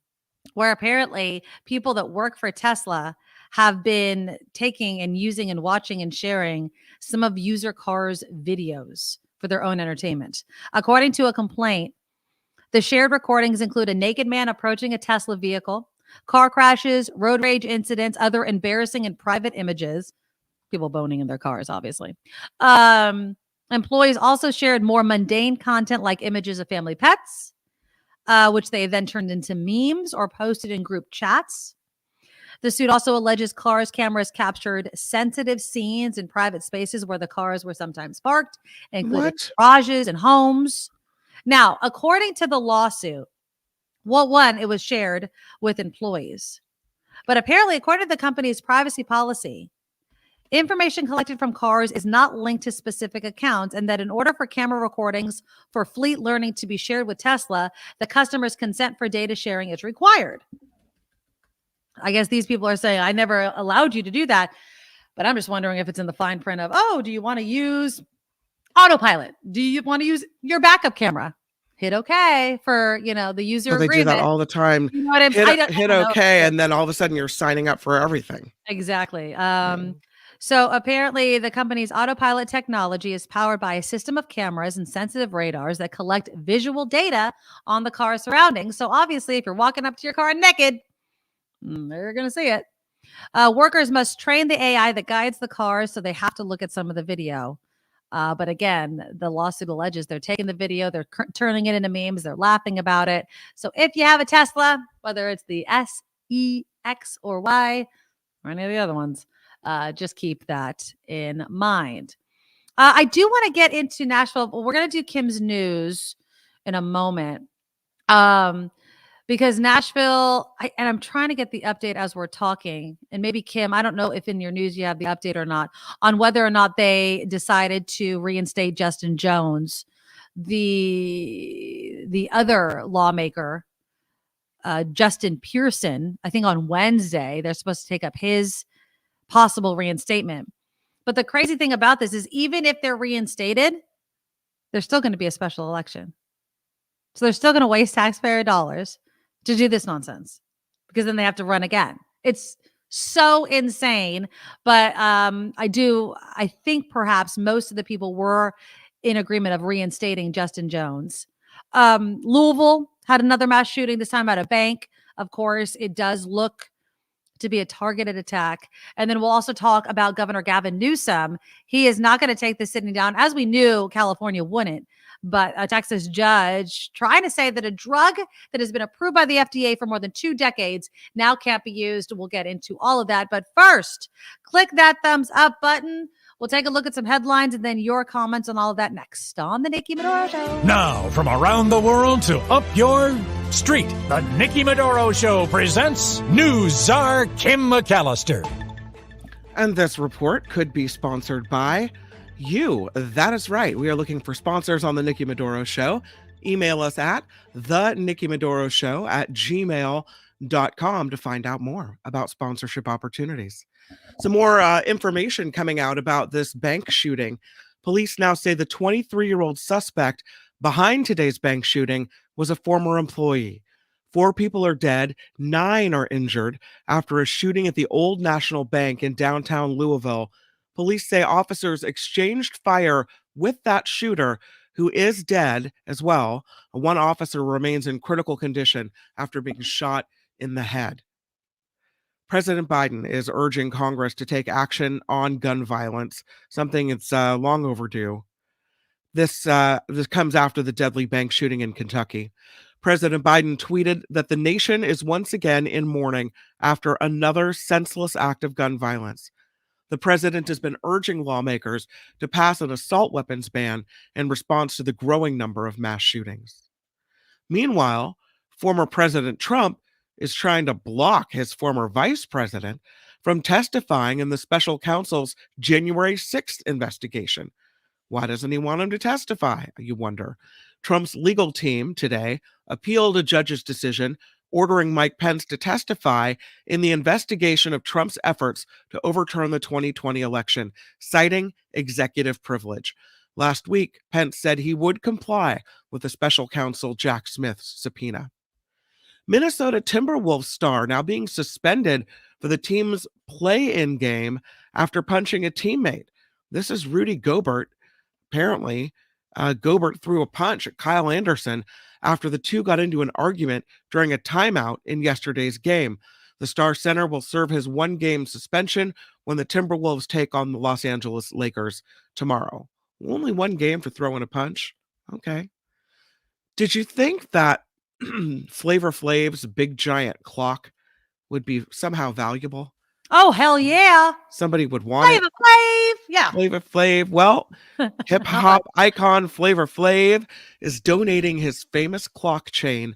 where apparently people that work for Tesla have been taking and using and watching and sharing some of user cars' videos for their own entertainment. According to a complaint, the shared recordings include a naked man approaching a Tesla vehicle, car crashes, road rage incidents, other embarrassing and private images, people boning in their cars, obviously. Employees also shared more mundane content like images of family pets, which they then turned into memes or posted in group chats. The suit also alleges cars cameras captured sensitive scenes in private spaces where the cars were sometimes parked, including garages and homes. Now, according to the lawsuit, it was shared with employees. But apparently, according to the company's privacy policy, information collected from cars is not linked to specific accounts, and that in order for camera recordings for fleet learning to be shared with Tesla, the customer's consent for data sharing is required. I guess these people are saying, I never allowed you to do that, but I'm just wondering if it's in the fine print of, do you want to use autopilot? Do you want to use your backup camera? Hit okay for, the user agreement. They do that all the time. You know what I'm saying? Hit okay, and then all of a sudden you're signing up for everything. Exactly. So apparently the company's autopilot technology is powered by a system of cameras and sensitive radars that collect visual data on the car's surroundings. So obviously, if you're walking up to your car naked, they're going to see it. Workers must train the AI that guides the cars, so they have to look at some of the video. But again, the lawsuit alleges they're taking the video, they're turning it into memes, they're laughing about it. So if you have a Tesla, whether it's the S, E, X, or Y, or any of the other ones, just keep that in mind. I do want to get into Nashville, but we're going to do Kim's news in a moment. Because Nashville, and I'm trying to get the update as we're talking, and maybe Kim, I don't know if in your news you have the update or not, on whether or not they decided to reinstate Justin Jones, the other lawmaker, Justin Pearson, I think on Wednesday, they're supposed to take up his possible reinstatement. But the crazy thing about this is even if they're reinstated, there's still going to be a special election. So they're still going to waste taxpayer dollars to do this nonsense because then they have to run again. It's so insane. But I think perhaps most of the people were in agreement of reinstating Justin Jones. Louisville had another mass shooting, this time at a bank. Of course, it does look to be a targeted attack. And then we'll also talk about Governor Gavin Newsom. He is not going to take this sitting down, as we knew California wouldn't. But a Texas judge trying to say that a drug that has been approved by the FDA for more than 2 decades now can't be used. We'll get into all of that. But first, click that thumbs up button. We'll take a look at some headlines and then your comments on all of that next on the Nikki Medoro Show. Now, from around the world to up your street, the Nikki Medoro Show presents News Czar Kim McAllister. And this report could be sponsored by you. That is right. We are looking for sponsors on the Nikki Medoro Show. Email us at thenikkimedoroshow@gmail.com to find out more about sponsorship opportunities. Some more information coming out about this bank shooting. Police now say the 23-year-old suspect behind today's bank shooting was a former employee. 4 people are dead, 9 are injured after a shooting at the Old National Bank in downtown Louisville. Police say officers exchanged fire with that shooter, who is dead as well. One officer remains in critical condition after being shot in the head. President Biden is urging Congress to take action on gun violence, something that's long overdue. This comes after the deadly bank shooting in Kentucky. President Biden tweeted that the nation is once again in mourning after another senseless act of gun violence. The president has been urging lawmakers to pass an assault weapons ban in response to the growing number of mass shootings. Meanwhile, former President Trump is trying to block his former vice president from testifying in the special counsel's January 6th investigation. Why doesn't he want him to testify, you wonder? Trump's legal team today appealed a judge's decision ordering Mike Pence to testify in the investigation of Trump's efforts to overturn the 2020 election, citing executive privilege. Last week, Pence said he would comply with the special counsel Jack Smith's subpoena. Minnesota Timberwolves star now being suspended for the team's play-in game after punching a teammate. This is Rudy Gobert. Apparently, Gobert threw a punch at Kyle Anderson after the two got into an argument during a timeout in yesterday's game. The star center will serve his 1-game suspension when the Timberwolves take on the Los Angeles Lakers tomorrow. Only 1 game for throwing a punch? Okay. Did you think that Flavor Flav's big giant clock would be somehow valuable? Oh, hell yeah. Somebody would want Flavor it. Flav. Yeah. Flavor Flav. Well, hip hop icon Flavor Flav is donating his famous clock chain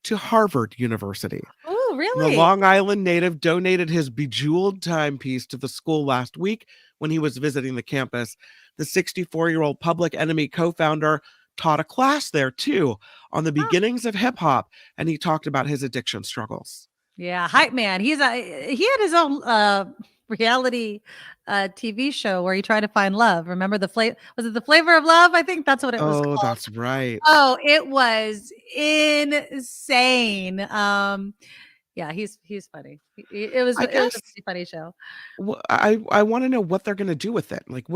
to Harvard University. Oh, really? The Long Island native donated his bejeweled timepiece to the school last week when he was visiting the campus. The 64-year-old Public Enemy co-founder taught a class there too on the beginnings of hip hop, and he talked about his addiction struggles. Yeah, hype man. He had his own reality TV show where he tried to find love. Remember was it The Flavor of Love? I think that's what it was called. Oh, that's right. Oh, it was insane. Yeah, he's funny. It was a pretty funny show. I want to know what they're going to do with it. Like,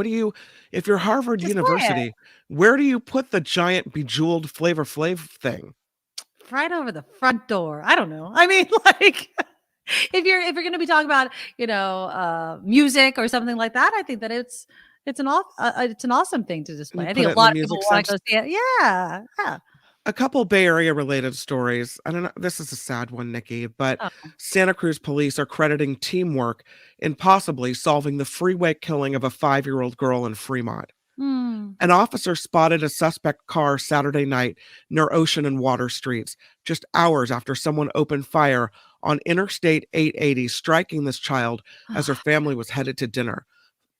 if you're Harvard University, where do you put the giant bejeweled Flavor Flav thing? Right over the front door. I don't know. I mean, like, if you're going to be talking about, music or something like that, I think that it's an awesome thing to display. I think a lot of people want to go see it. Yeah. A couple Bay Area related stories. I don't know. This is a sad one, Nikki, but Santa Cruz police are crediting teamwork in possibly solving the freeway killing of a 5-year-old girl in Fremont. An officer spotted a suspect car Saturday night near Ocean and Water Streets, just hours after someone opened fire on Interstate 880, striking this child as her family was headed to dinner.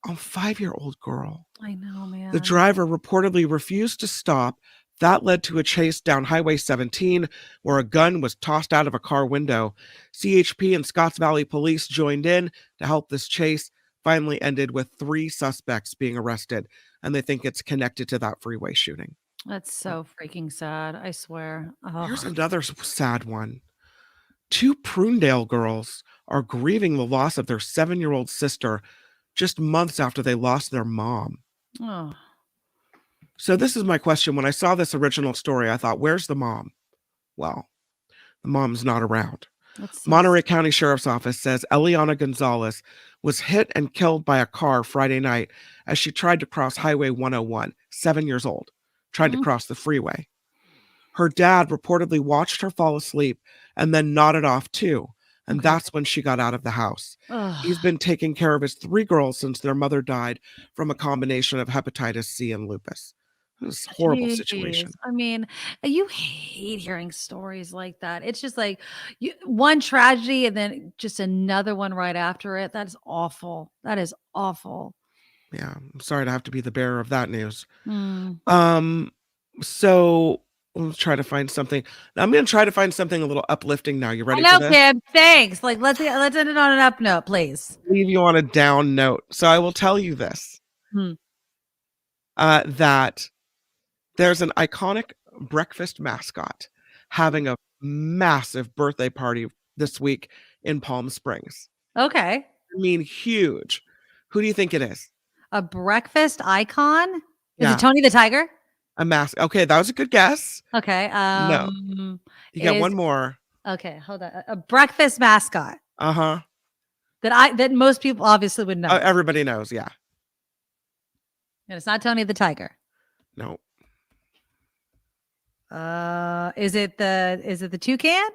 A 5-year-old girl. I know, man. The driver reportedly refused to stop, That led to a chase down Highway 17 where a gun was tossed out of a car window. CHP and Scotts Valley police joined in to help this chase. Finally ended with 3 suspects being arrested, and they think it's connected to that freeway shooting. That's so freaking sad. I swear. Here's another sad one. 2 Prunedale girls are grieving the loss of their 7-year-old sister just months after they lost their mom. Oh. So this is my question. When I saw this original story, I thought, where's the mom? Well, the mom's not around. Monterey County Sheriff's Office says Eliana Gonzalez was hit and killed by a car Friday night as she tried to cross Highway 101, 7 years old, tried to cross the freeway. Her dad reportedly watched her fall asleep and then nodded off too. And that's when she got out of the house. He's been taking care of his 3 girls since their mother died from a combination of hepatitis C and lupus. It's a horrible situation. I mean, you hate hearing stories like that. It's just like one tragedy and then just another one right after it. That's awful. That is awful. Yeah, I'm sorry to have to be the bearer of that news. So let's try to find something. I'm going to try to find something a little uplifting now. You ready for this? Kim. Thanks. Like let's end it on an up note, please. Leave you on a down note. So I will tell you this. That there's an iconic breakfast mascot having a massive birthday party this week in Palm Springs. Okay. I mean, huge. Who do you think it is? A breakfast icon? Is Yeah. it Tony the Tiger? A mask. Okay, that was a good guess. Okay. No. You got one more. Okay, hold on. A breakfast mascot Uh-huh. that most people obviously would know. Everybody knows, yeah. And it's not Tony the Tiger. No. Is it the toucan?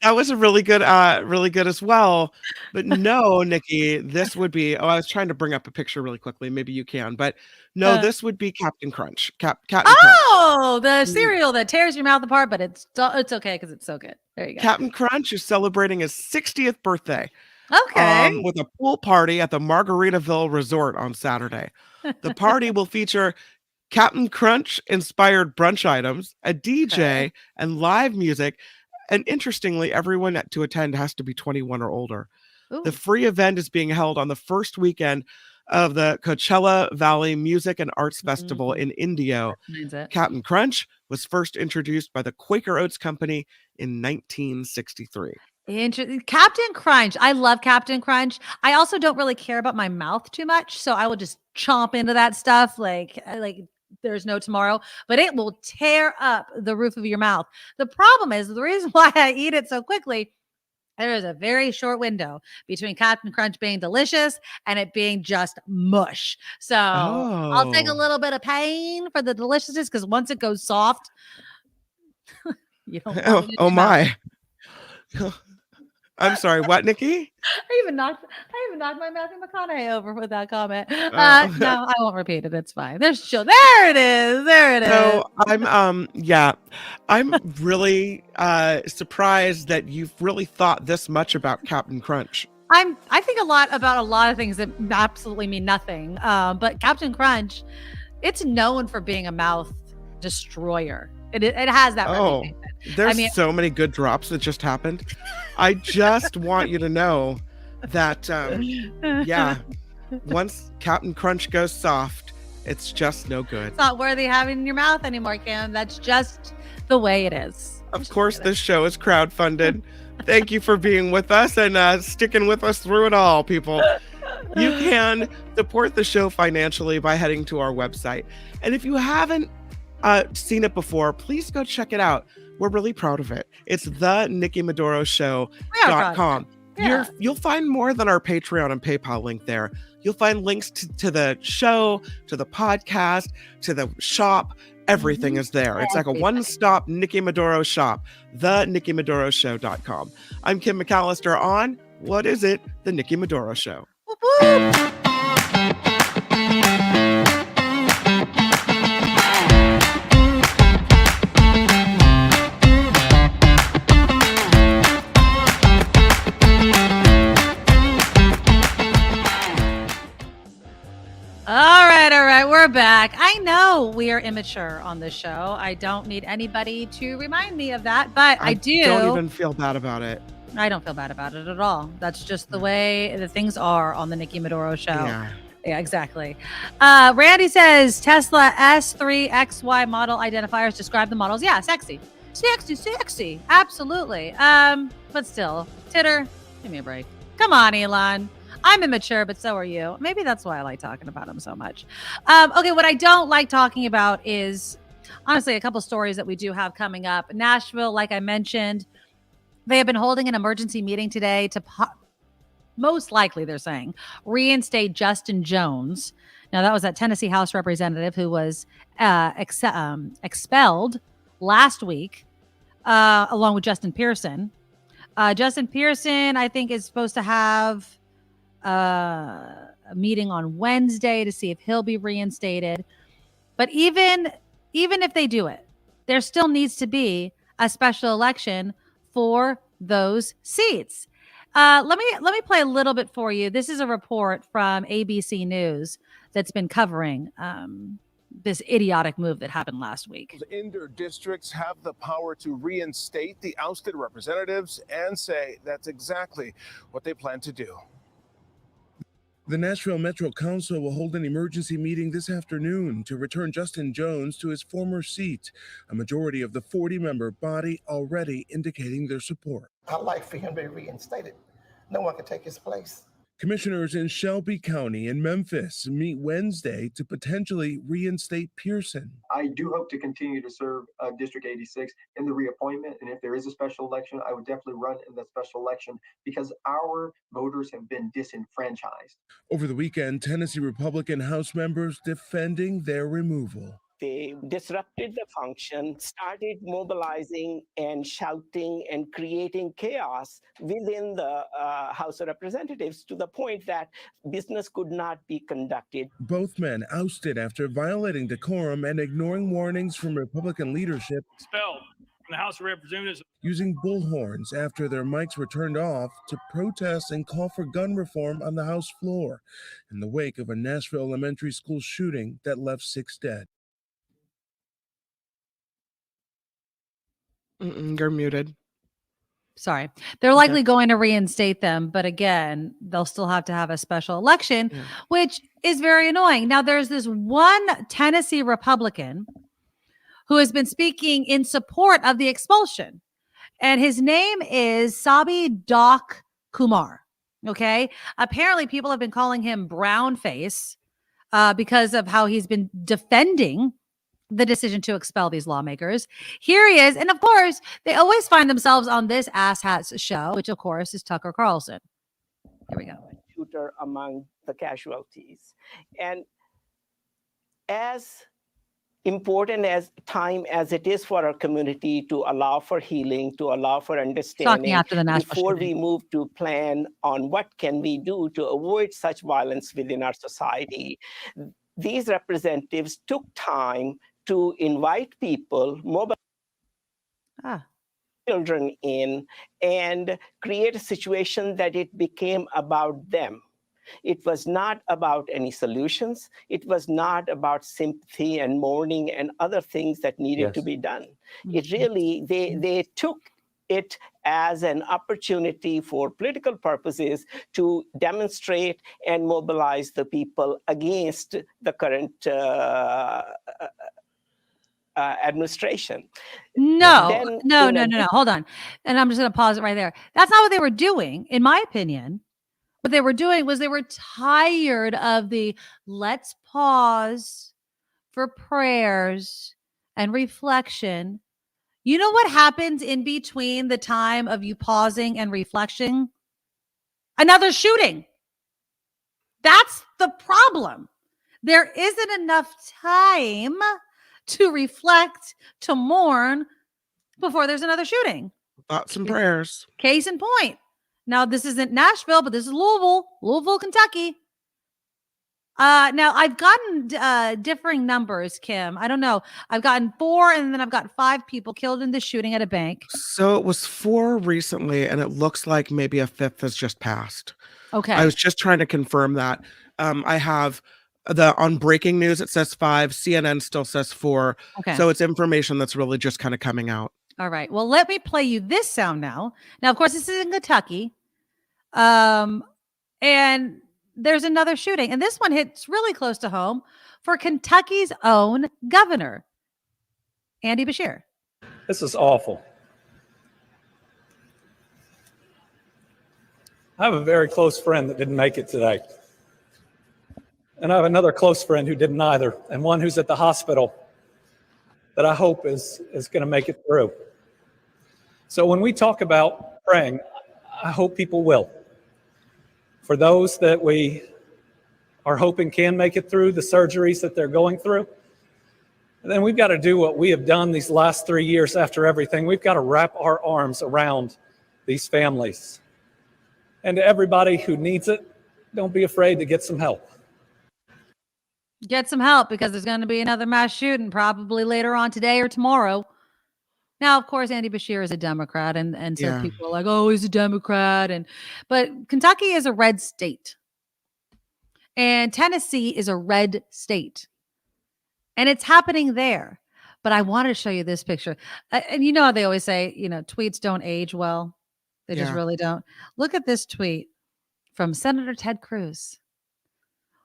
That was a really good as well. But no, Nikki, this would be. I was trying to bring up a picture really quickly. Maybe you can, but no, this would be Captain Crunch. Captain Crunch. The cereal that tears your mouth apart, but it's okay because it's so good. There you go. Captain Crunch is celebrating his 60th birthday. Okay. With a pool party at the Margaritaville Resort on Saturday. The party will feature Captain Crunch inspired brunch items, a DJ, and live music. And interestingly, everyone to attend has to be 21 or older. Ooh. The free event is being held on the first weekend of the Coachella Valley Music and Arts Festival in Indio. Captain Crunch was first introduced by the Quaker Oats Company in 1963. Captain Crunch. I love Captain Crunch. I also don't really care about my mouth too much, so I will just chomp into that stuff like there's no tomorrow, but it will tear up the roof of your mouth. The problem is the reason why I eat it so quickly. There is a very short window between Captain Crunch being delicious and it being just mush. So I'll take a little bit of pain for the deliciousness because once it goes soft, you don't. Oh my! I'm sorry. What, Nikki? I even knocked my Matthew McConaughey over with that comment. No, I won't repeat it. It's fine. There it is. There it is. So I'm really surprised that you've really thought this much about Captain Crunch. I think a lot about a lot of things that absolutely mean nothing. But Captain Crunch, it's known for being a mouth destroyer. It has that reputation. There's so many good drops that just happened. I just want you to know that, once Captain Crunch goes soft, it's just no good. It's not worthy having in your mouth anymore, Kim. That's just the way it is. Of course, this show is crowdfunded. Thank you for being with us and sticking with us through it all, people. You can support the show financially by heading to our website. And if you haven't seen it before, please go check it out. We're really proud of it. It's the NikkiMedoroShow.com. You'll find more than our Patreon and PayPal link there. You'll find links to the show, to the podcast, to the shop. Everything is there. It's like a one-stop Nikki Medoro shop. The NikkiMedoroShow.com. I'm Kim McAllister on What Is It? The Nikki Medoro Show. Whoop, whoop. All right. We're back. back. I know we are immature on this show. I don't need anybody to remind me of that, but I do. Don't even feel bad about it. I don't feel bad about it at all. That's just the way the things are on the Nikki Medoro Show. Yeah, exactly. Randy says Tesla S3XY model identifiers describe the models. Yeah, sexy. Absolutely. But still, Titter, give me a break. Come on, Elon. I'm immature, but so are you. Maybe that's why I like talking about him so much. Okay, what I don't like talking about is, honestly, a couple stories that we do have coming up. Nashville, like I mentioned, they have been holding an emergency meeting today to most likely, they're saying, reinstate Justin Jones. Now, that was that Tennessee House representative who was expelled last week, along with Justin Pearson. Justin Pearson, I think, is supposed to have a meeting on Wednesday to see if he'll be reinstated. But even if they do it, there still needs to be a special election for those seats. Let me play a little bit for you. This is a report from ABC News that's been covering this idiotic move that happened last week. Indoor districts have the power to reinstate the ousted representatives and say that's exactly what they plan to do. The Nashville Metro Council will hold an emergency meeting this afternoon to return Justin Jones to his former seat, a majority of the 40-member body already indicating their support. I'd like for him to be reinstated. No one can take his place. Commissioners in Shelby County and Memphis meet Wednesday to potentially reinstate Pearson. I do hope to continue to serve District 86 in the reappointment, and if there is a special election, I would definitely run in that special election because our voters have been disenfranchised. Over the weekend, Tennessee Republican House members defending their removal. They disrupted the function, started mobilizing and shouting and creating chaos within the House of Representatives to the point that business could not be conducted. Both men ousted after violating decorum and ignoring warnings from Republican leadership. Expelled from the House of Representatives. Using bullhorns after their mics were turned off to protest and call for gun reform on the House floor in the wake of a Nashville elementary school shooting that left 6 dead. You're muted. Sorry. They're likely going to reinstate them, but again, they'll still have to have a special election, which is very annoying. Now, there's this one Tennessee Republican who has been speaking in support of the expulsion, and his name is Sabi Doc Kumar. Okay. Apparently, people have been calling him brownface because of how he's been defending the decision to expel these lawmakers. Here he is. And of course, they always find themselves on this asshats show, which of course is Tucker Carlson. Here we go. Shooter among the casualties. And as important as time as it is for our community to allow for healing, to allow for understanding, after the before we move to plan on what can we do to avoid such violence within our society, these representatives took time to invite people, mobilize children in, and create a situation that it became about them. It was not about any solutions. It was not about sympathy and mourning and other things that needed to be done. It really, they took it as an opportunity for political purposes to demonstrate and mobilize the people against the current administration. No. Hold on. And I'm just going to pause it right there. That's not what they were doing, in my opinion. What they were doing was they were tired of the let's pause for prayers and reflection. You know what happens in between the time of you pausing and reflection? Another shooting. That's the problem. There isn't enough time to reflect, to mourn before there's another shooting. Thoughts and prayers. Case in point. Now, this isn't Nashville, but this is Louisville, Kentucky. Now, I've gotten differing numbers, Kim. I don't know. I've gotten 4, and then I've got 5 people killed in the shooting at a bank. So it was 4 recently, and it looks like maybe a 5th has just passed. Okay. I was just trying to confirm that. I have on breaking news, it says 5. CNN still says 4. Okay. So it's information that's really just kind of coming out. All right. Well, let me play you this sound now. Now, of course, this is in Kentucky. And there's another shooting. And this one hits really close to home for Kentucky's own governor, Andy Beshear. This is awful. I have a very close friend that didn't make it today. And I have another close friend who didn't either, and one who's at the hospital that I hope is going to make it through. So when we talk about praying, I hope people will. For those that we are hoping can make it through the surgeries that they're going through, and then we've got to do what we have done these last 3 years after everything. We've got to wrap our arms around these families. And to everybody who needs it, don't be afraid to get some help. Get some help, because there's going to be another mass shooting probably later on today or tomorrow. Now, of course, Andy Beshear is a Democrat, and so people are like, oh, he's a Democrat. But Kentucky is a red state. And Tennessee is a red state. And it's happening there. But I wanted to show you this picture. And you know how they always say, tweets don't age well. They just really don't. Look at this tweet from Senator Ted Cruz.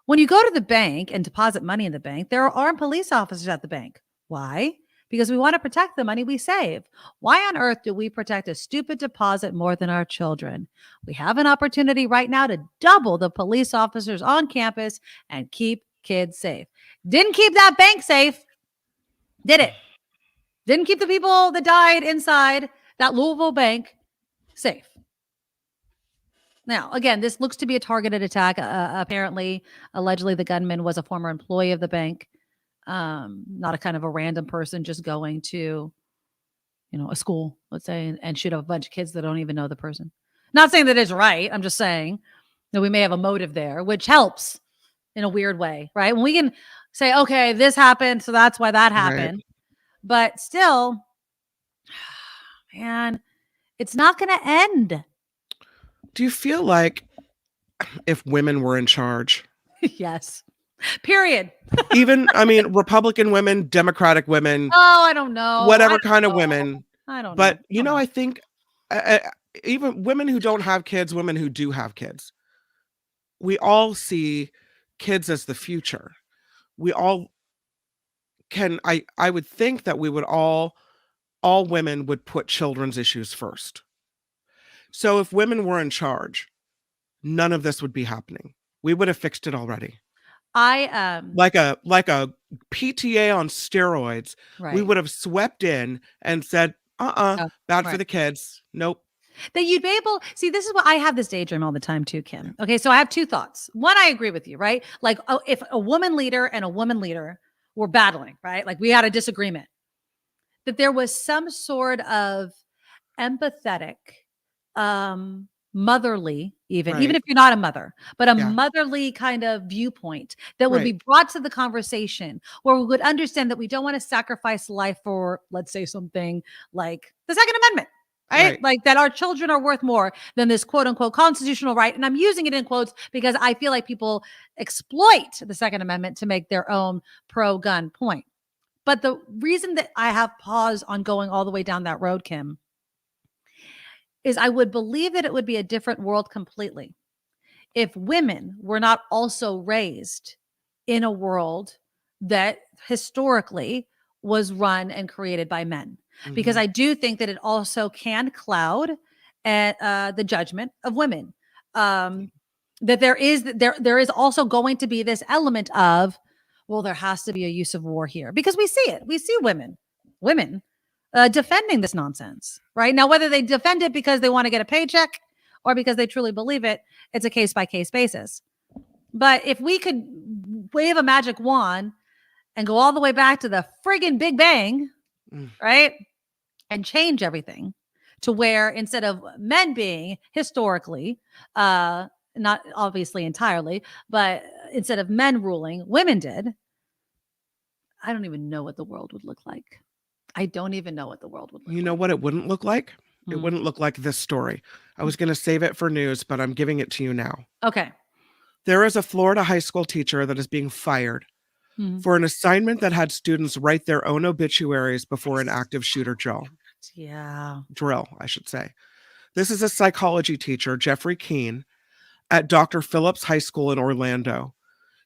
When you go to the bank and deposit money in the bank, there are armed police officers at the bank. Why? Because we want to protect the money we save. Why on earth do we protect a stupid deposit more than our children? We have an opportunity right now to double the police officers on campus and keep kids safe. Didn't keep that bank safe, did it? Didn't keep the people that died inside that Louisville bank safe. Now, again, this looks to be a targeted attack. Allegedly, the gunman was a former employee of the bank, not a kind of a random person just going to, a school, let's say, and shoot up a bunch of kids that don't even know the person. Not saying that it's right. I'm just saying that we may have a motive there, which helps in a weird way, right? When we can say, okay, this happened, so that's why that happened. Right. But still, man, it's not going to end. Do you feel like if women were in charge? Yes. Period. Even, Republican women, Democratic women. Oh, I don't know. Whatever kind of women. I don't know. But, I think even women who don't have kids, women who do have kids, we all see kids as the future. We all can, I would think that we would all women would put children's issues first. So if women were in charge, none of this would be happening. We would have fixed it already. Like a PTA on steroids. Right. We would have swept in and said, bad for the kids. Nope. That you'd be able, see, this is what I have this daydream all the time too, Kim. Okay, so I have two thoughts. One, I agree with you, right? Like, if a woman leader and a woman leader were battling, right? Like we had a disagreement, that there was some sort of empathetic, motherly, even if you're not a mother, but a motherly kind of viewpoint that would be brought to the conversation, where we would understand that we don't want to sacrifice life for, let's say, something like the Second Amendment, right? Like that our children are worth more than this quote unquote constitutional right. And I'm using it in quotes because I feel like people exploit the Second Amendment to make their own pro-gun point. But the reason that I have pause on going all the way down that road, Kim, is I would believe that it would be a different world completely if women were not also raised in a world that historically was run and created by men. Mm-hmm. Because I do think that it also can cloud the judgment of women. That there is also going to be this element of, well, there has to be a use of war here, because we see it. We see women defending this nonsense right now, whether they defend it because they want to get a paycheck or because they truly believe it, it's a case-by-case basis. But if we could wave a magic wand and go all the way back to the friggin' Big Bang, right, and change everything to where instead of men being historically, not obviously entirely, but instead of men ruling, women did, I don't even know what the world would look like. I don't even know what the world would look like. You know what it wouldn't look like? It wouldn't look like this story. I was going to save it for news, but I'm giving it to you now. Okay. There is a Florida high school teacher that is being fired for an assignment that had students write their own obituaries before an active shooter drill, I should say. This is a psychology teacher, Jeffrey Keene, at Dr. Phillips High School in Orlando.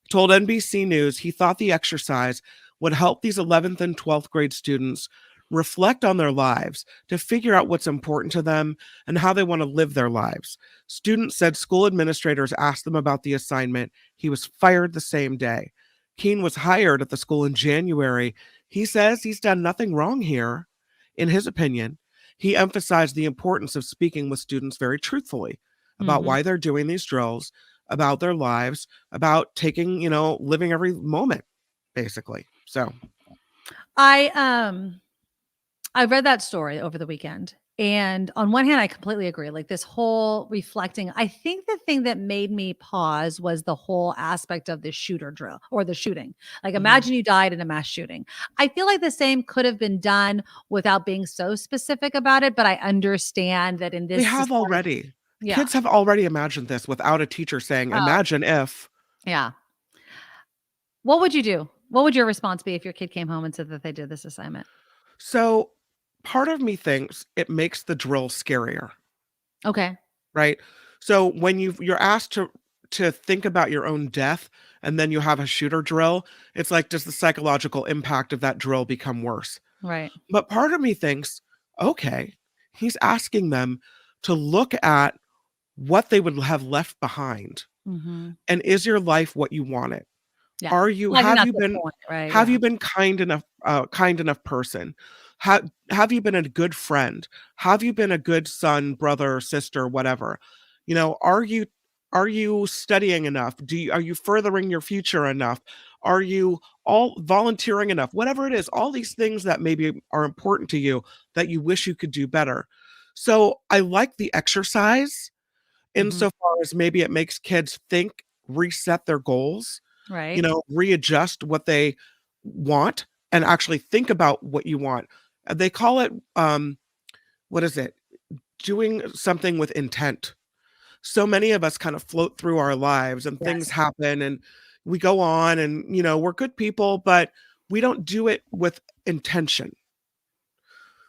He told NBC News he thought the exercise would help these 11th and 12th grade students reflect on their lives to figure out what's important to them and how they want to live their lives. Students said school administrators asked them about the assignment. He was fired the same day. Keene was hired at the school in January. He says he's done nothing wrong here. In his opinion, he emphasized the importance of speaking with students very truthfully about why they're doing these drills, about their lives, about taking, living every moment, basically. So I read that story over the weekend. And on one hand, I completely agree. Like this whole reflecting, I think the thing that made me pause was the whole aspect of the shooter drill or the shooting. Like imagine you died in a mass shooting. I feel like the same could have been done without being so specific about it. But I understand that in this, they have already. Yeah. Kids have already imagined this without a teacher saying, imagine if. Yeah. What would you do? What would your response be if your kid came home and said that they did this assignment? So part of me thinks it makes the drill scarier. Okay. Right. So when you're asked to think about your own death and then you have a shooter drill, it's like, does the psychological impact of that drill become worse? Right. But part of me thinks, okay, he's asking them to look at what they would have left behind. And is your life what you want it? Yeah. Have you been kind enough person? Have you been a good friend? Have you been a good son, brother, sister, whatever? Are you studying enough? Are you furthering your future enough? Are you all volunteering enough? Whatever it is, all these things that maybe are important to you that you wish you could do better. So I like the exercise insofar as maybe it makes kids think, reset their goals, right? Readjust what they want and actually think about what you want. They call it, what is it? Doing something with intent. So many of us kind of float through our lives and things happen and we go on and, we're good people, but we don't do it with intention.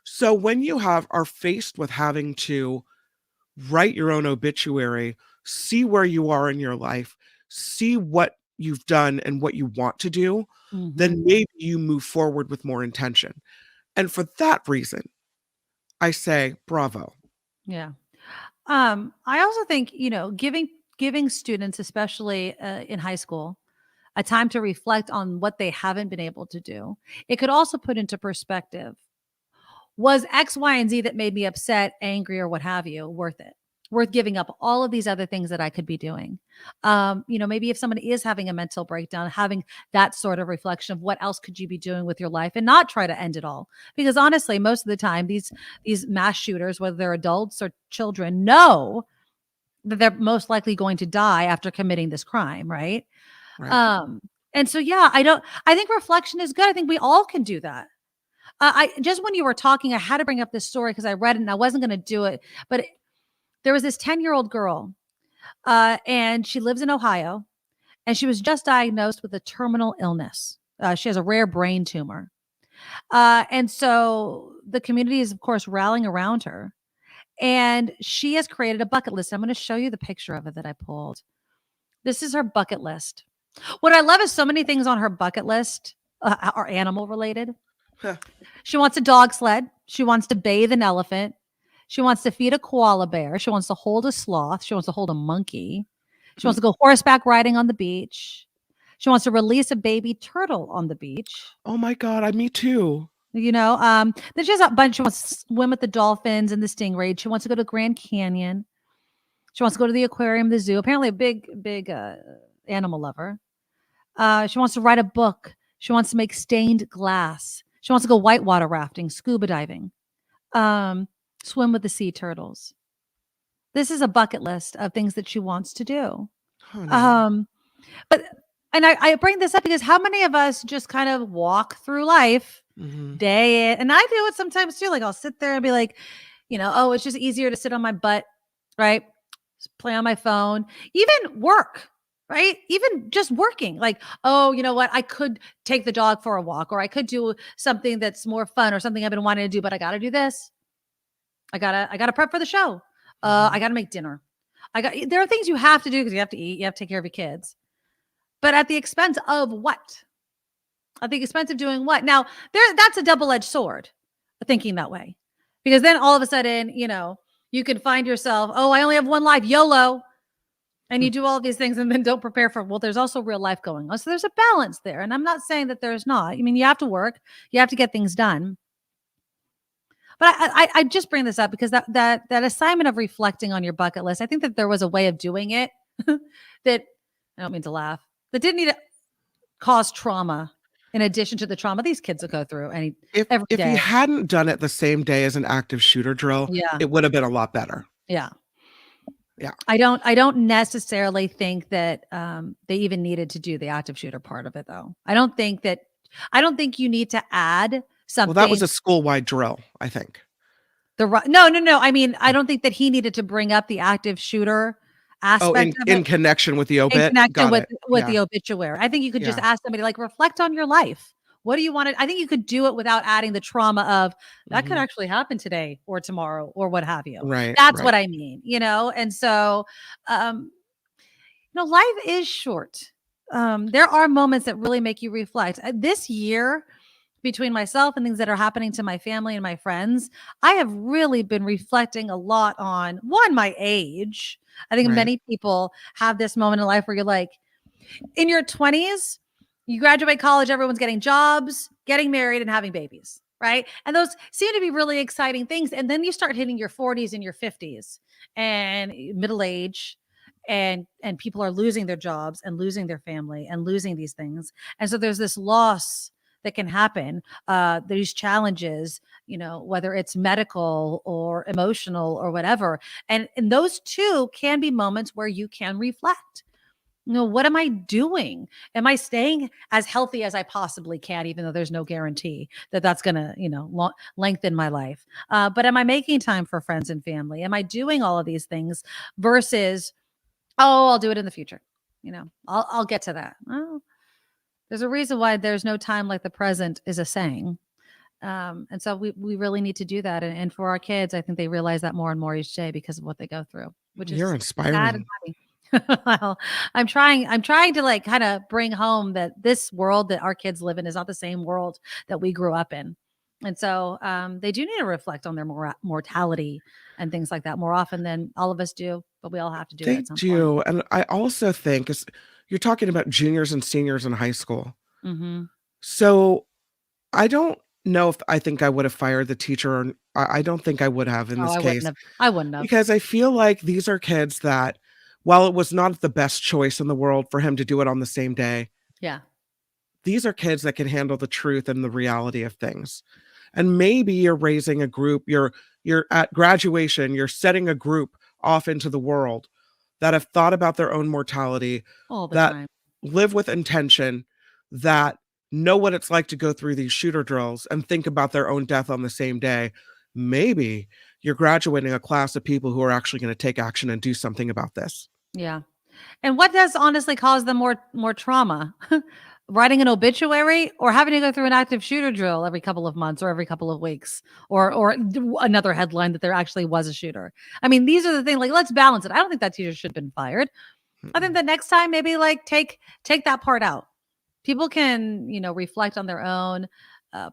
So when you are faced with having to write your own obituary, see where you are in your life, see what you've done and what you want to do, then maybe you move forward with more intention. And for that reason, I say bravo. Yeah. I also think, giving students, especially in high school, a time to reflect on what they haven't been able to do. It could also put into perspective, was X, Y, and Z that made me upset, angry, or what have you, worth it? Worth giving up all of these other things that I could be doing? Maybe if someone is having a mental breakdown, having that sort of reflection of what else could you be doing with your life and not try to end it all. Because honestly, most of the time, these mass shooters, whether they're adults or children, know that they're most likely going to die after committing this crime, right? And so, I think reflection is good. I think we all can do that. I just, when you were talking, I had to bring up this story because I read it and I wasn't going to do it, but there was this 10-year-old girl, and she lives in Ohio, and she was just diagnosed with a terminal illness. She has a rare brain tumor. And so the community is, of course, rallying around her, and she has created a bucket list. I'm going to show you the picture of it that I pulled. This is her bucket list. What I love is so many things on her bucket list are animal related. She wants a dog sled. She wants to bathe an elephant. She wants to feed a koala bear. She wants to hold a sloth. She wants to hold a monkey. She wants to go horseback riding on the beach. She wants to release a baby turtle on the beach. Oh my God, me too. Then she has a bunch. She wants to swim with the dolphins and the stingrays. She wants to go to Grand Canyon. She wants to go to the aquarium, the zoo. Apparently a big animal lover. She wants to write a book. She wants to make stained glass. She wants to go whitewater rafting, scuba diving, swim with the sea turtles. This is a bucket list of things that she wants to do. Oh, no. I bring this up because how many of us just kind of walk through life day in, and I do it sometimes too. Like I'll sit there and be like, it's just easier to sit on my butt, right? Just play on my phone, even work. right? Even just working, like, oh, you know what? I could take the dog for a walk, or I could do something that's more fun, or something I've been wanting to do, but I got to do this. I gotta prep for the show. I gotta make dinner. There are things you have to do because you have to eat, you have to take care of your kids, but at the expense of what? At the expense of doing what? Now, that's a double-edged sword, thinking that way, because then all of a sudden, you can find yourself, oh, I only have one life, YOLO. And you do all these things and then don't prepare for, well, there's also real life going on. So there's a balance there. And I'm not saying that there's not. I mean, you have to work, you have to get things done. But I just bring this up because that assignment of reflecting on your bucket list, I think that there was a way of doing it that, I don't mean to laugh, that didn't need to cause trauma in addition to the trauma these kids will go through every If day. you hadn't done it the same day as an active shooter drill, it would have been a lot better. Yeah. Yeah. I don't necessarily think that they even needed to do the active shooter part of it, though. I don't think you need to add something. Well, that was a school-wide drill, I think. No. I mean, I don't think that he needed to bring up the active shooter aspect of it. In connection with the obit. In connection with Yeah. the obituary. I think you could just Yeah. ask somebody, like, reflect on your life. What do you want to? I think you could do it without adding the trauma of that could actually happen today or tomorrow or what have you. Right. That's what I mean, And so, life is short. There are moments that really make you reflect. This year, between myself and things that are happening to my family and my friends, I have really been reflecting a lot on my age. I think many people have this moment in life where you're like, in your 20s, you graduate college, everyone's getting jobs, getting married, and having babies, right? And those seem to be really exciting things. And then you start hitting your 40s and your 50s and middle age, and people are losing their jobs and losing their family and losing these things. And so there's this loss that can happen, these challenges, whether it's medical or emotional or whatever. And those two can be moments where you can reflect. What am I doing? Am I staying as healthy as I possibly can, even though there's no guarantee that that's going to, lengthen my life? But am I making time for friends and family? Am I doing all of these things versus, oh, I'll do it in the future. I'll get to that. Well, there's a reason why there's no time like the present is a saying. And so we really need to do that. And for our kids, I think they realize that more and more each day because of what they go through, which is You're sad and inspiring. happy. Well, I'm trying to kind of bring home that this world that our kids live in is not the same world that we grew up in. And so they do need to reflect on their mortality and things like that more often than all of us do, but we all have to do it They at some do. And I also think you're talking about juniors and seniors in high school. point. So I don't know if I think I would have fired the teacher. Or I don't think I would have in this case. I wouldn't have. Because I feel like these are kids that, while it was not the best choice in the world for him to do it on the same day, Yeah. these are kids that can handle the truth and the reality of things. And maybe you're raising a group, you're at graduation, you're setting a group off into the world that have thought about their own mortality, All the that time. live with intention, that know what it's like to go through these shooter drills and think about their own death on the same day. Maybe you're graduating a class of people who are actually going to take action and do something about this. Yeah. And what does honestly cause them more trauma? Writing an obituary or having to go through an active shooter drill every couple of months or every couple of weeks or another headline that there actually was a shooter. I mean, these are the things, like, let's balance it. I don't think that teacher should have been fired. I think the next time maybe take that part out. People can, reflect on their own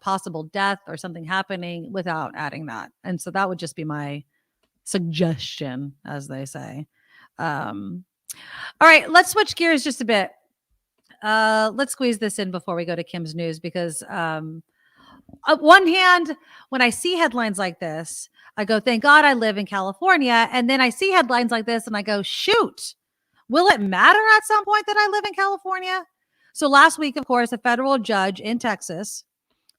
possible death or something happening without adding that. And so that would just be my suggestion, as they say. All right, let's switch gears just a bit. Let's squeeze this in before we go to Kim's news, because on one hand, when I see headlines like this, I go, thank God I live in California. And then I see headlines like this and I go, shoot, will it matter at some point that I live in California? So last week, of course, a federal judge in Texas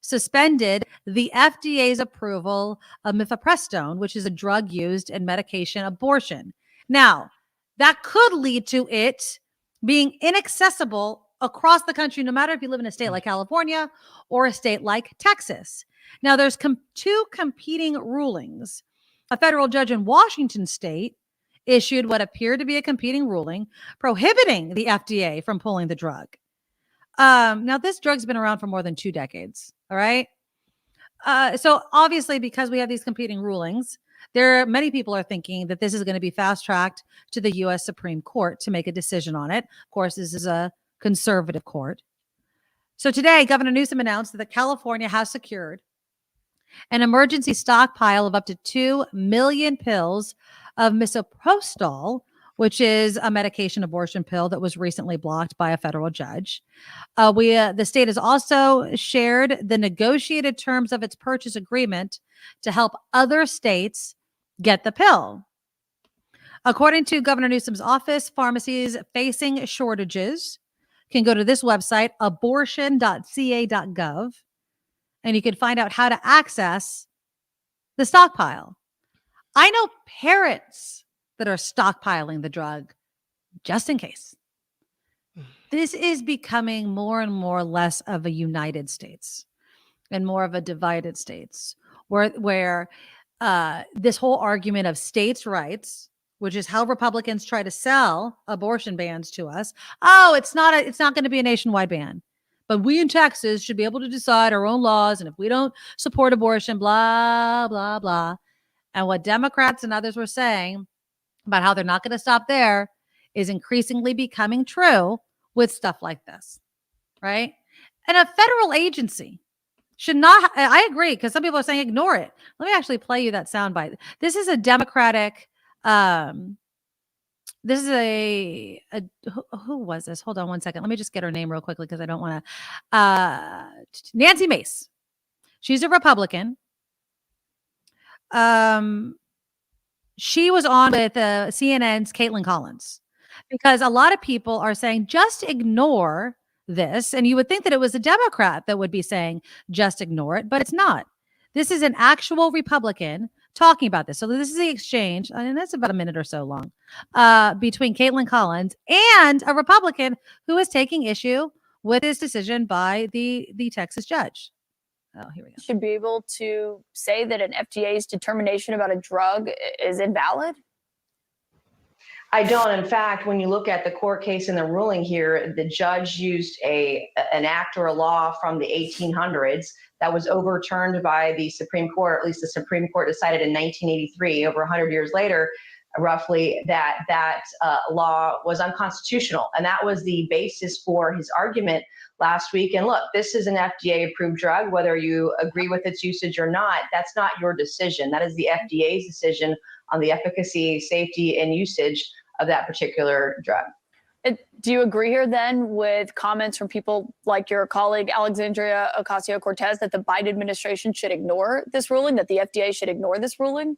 suspended the FDA's approval of mifepristone, which is a drug used in medication abortion. Now, that could lead to it being inaccessible across the country, no matter if you live in a state like California or a state like Texas. Now, there's two competing rulings. A federal judge in Washington state issued what appeared to be a competing ruling prohibiting the FDA from pulling the drug. Now, this drug's been around for more than 2 decades. All right. So obviously, because we have these competing rulings, many people are thinking that this is going to be fast tracked to the U.S. Supreme Court to make a decision on it. Of course, this is a conservative court. So today, Governor Newsom announced that California has secured an emergency stockpile of up to 2 million pills of misoprostol, which is a medication abortion pill that was recently blocked by a federal judge. The state has also shared the negotiated terms of its purchase agreement to help other states get the pill. According to Governor Newsom's office, pharmacies facing shortages can go to this website, abortion.ca.gov, and you can find out how to access the stockpile. I know parents that are stockpiling the drug just in case. This is becoming more and more less of a United States and more of a divided states where this whole argument of states' rights, which is how Republicans try to sell abortion bans to us. Oh, it's not going to be a nationwide ban, but we in Texas should be able to decide our own laws. And if we don't support abortion, blah, blah, blah. And what Democrats and others were saying about how they're not going to stop there is increasingly becoming true with stuff like this, right? And a federal agency should not, I agree, because some people are saying ignore it. Let me actually play you that soundbite. This is a Democratic, this is who was this? Hold on one second. Let me just get her name real quickly because I don't want to, Nancy Mace. She's a Republican. She was on with CNN's Caitlin Collins because a lot of people are saying just ignore this. And you would think that it was a Democrat that would be saying just ignore it, but it's not. This is an actual Republican talking about this. So this is the exchange, and that's about a minute or so long, between Caitlin Collins and a Republican who is taking issue with this decision by the Texas judge. Oh, here we go. Should be able to say that an FDA's determination about a drug is invalid? I don't. In fact, when you look at the court case and the ruling here, the judge used an act or a law from the 1800s that was overturned by the Supreme Court. At least the Supreme Court decided in 1983, over 100 years later, roughly, that law was unconstitutional. And that was the basis for his argument last week. And look, this is an FDA-approved drug. Whether you agree with its usage or not, that's not your decision. That is the FDA's decision on the efficacy, safety, and usage of that particular drug. Do you agree here then with comments from people like your colleague Alexandria Ocasio-Cortez that the Biden administration should ignore this ruling, that the FDA should ignore this ruling?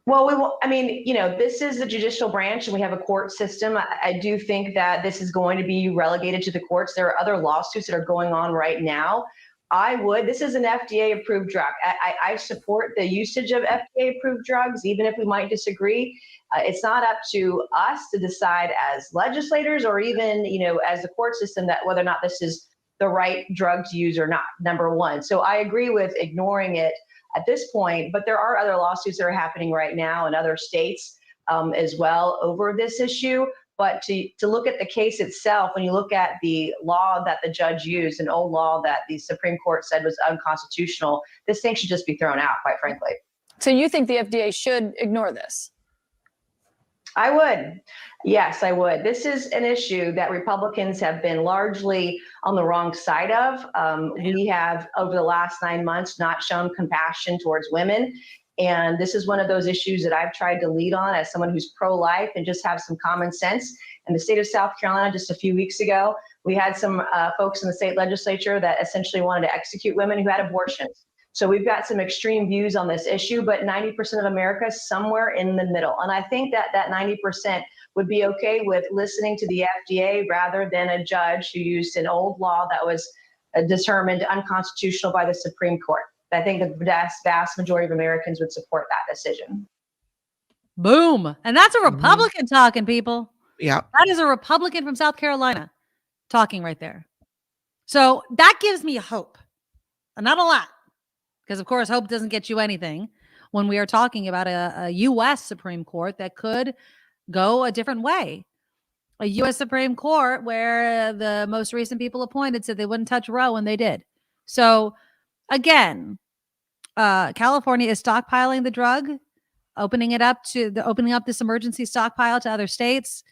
Well, this is the judicial branch and we have a court system. I do think that this is going to be relegated to the courts. There are other lawsuits that are going on right now. This is an FDA-approved drug. I support the usage of FDA-approved drugs, even if we might disagree. It's not up to us to decide as legislators or even, as the court system that whether or not this is the right drug to use or not, number one. So I agree with ignoring it at this point, but there are other lawsuits that are happening right now in other states as well over this issue. But to look at the case itself, when you look at the law that the judge used, an old law that the Supreme Court said was unconstitutional, this thing should just be thrown out, quite frankly. So you think the FDA should ignore this? I would. Yes, I would. This is an issue that Republicans have been largely on the wrong side of. We have, over the last 9 months, not shown compassion towards women. And this is one of those issues that I've tried to lead on as someone who's pro-life and just have some common sense. In the state of South Carolina, just a few weeks ago, we had some folks in the state legislature that essentially wanted to execute women who had abortions. So we've got some extreme views on this issue, but 90% of America is somewhere in the middle. And I think that 90% would be okay with listening to the FDA rather than a judge who used an old law that was determined unconstitutional by the Supreme Court. I think the vast majority of Americans would support that decision. Boom. And that's a Republican talking, people. Yeah. That is a Republican from South Carolina talking right there. So that gives me hope. And not a lot. Because, of course, hope doesn't get you anything when we are talking about a U.S. Supreme Court that could go a different way. A U.S. Supreme Court where the most recent people appointed said they wouldn't touch Roe, and they did. So again, California is stockpiling the drug, opening up this emergency stockpile to other states.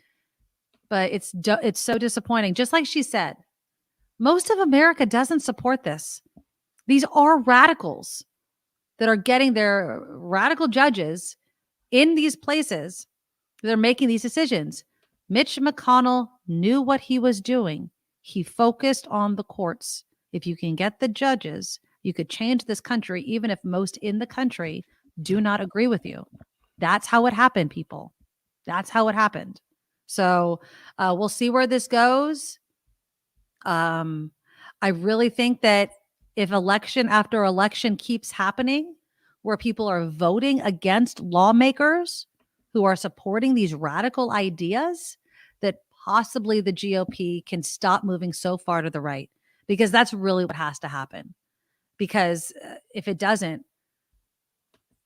But it's so disappointing. Just like she said, most of America doesn't support this. These are radicals that are getting their radical judges in these places that are making these decisions. Mitch McConnell knew what he was doing. He focused on the courts. If you can get the judges, you could change this country, even if most in the country do not agree with you. That's how it happened, people. That's how it happened. So we'll see where this goes. I really think that if election after election keeps happening, where people are voting against lawmakers who are supporting these radical ideas, that possibly the GOP can stop moving so far to the right, because that's really what has to happen. Because if it doesn't,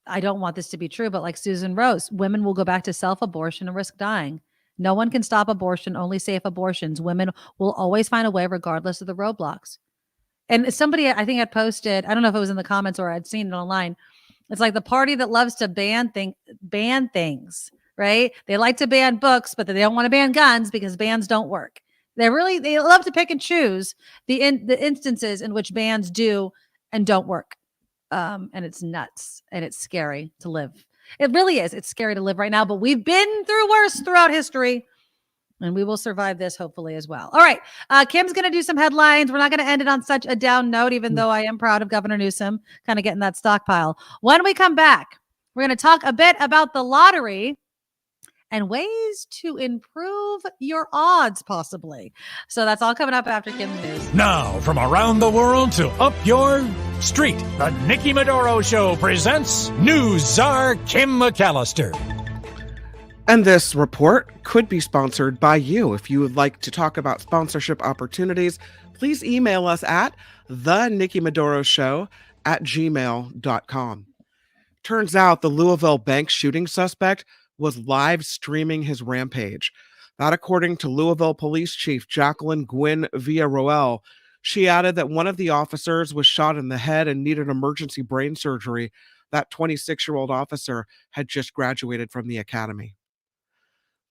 I don't want this to be true, but like Susan Rose, women will go back to self-abortion and risk dying. No one can stop abortion, only safe abortions. Women will always find a way regardless of the roadblocks. And somebody, I think, had posted, I don't know if it was in the comments or I'd seen it online. It's like the party that loves to ban things, right? They like to ban books, but they don't want to ban guns because bans don't work. They love to pick and choose the instances in which bans do and don't work. And it's nuts and it's scary to live. It really is. It's scary to live right now, but we've been through worse throughout history, and we will survive this hopefully as well. All right. Kim's going to do some headlines. We're not going to end it on such a down note, even though I am proud of Governor Newsom kind of getting that stockpile. When we come back, we're going to talk a bit about the lottery and ways to improve your odds, possibly. So that's all coming up after Kim's news. Now, from around the world to up your street, the Nikki Medoro Show presents News Czar Kim McAllister. And this report could be sponsored by you. If you would like to talk about sponsorship opportunities, please email us at thenikkimedoroshow@gmail.com. Turns out the Louisville bank shooting suspect was live streaming his rampage. That according to Louisville Police Chief Jacqueline Gwynn Villarroel. She added that one of the officers was shot in the head and needed emergency brain surgery. That 26-year-old officer had just graduated from the academy.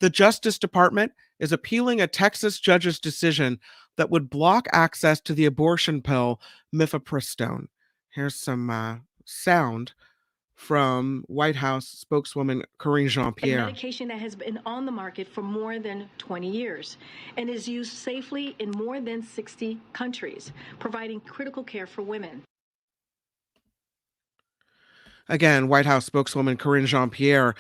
The Justice Department is appealing a Texas judge's decision that would block access to the abortion pill mifepristone. Here's some sound from White House spokeswoman Karine A Jean-Pierre. medication that has been on the market for more than 20 years and is used safely in more than 60 countries, providing critical care for women. Again, White House spokeswoman Karine Jean-Pierre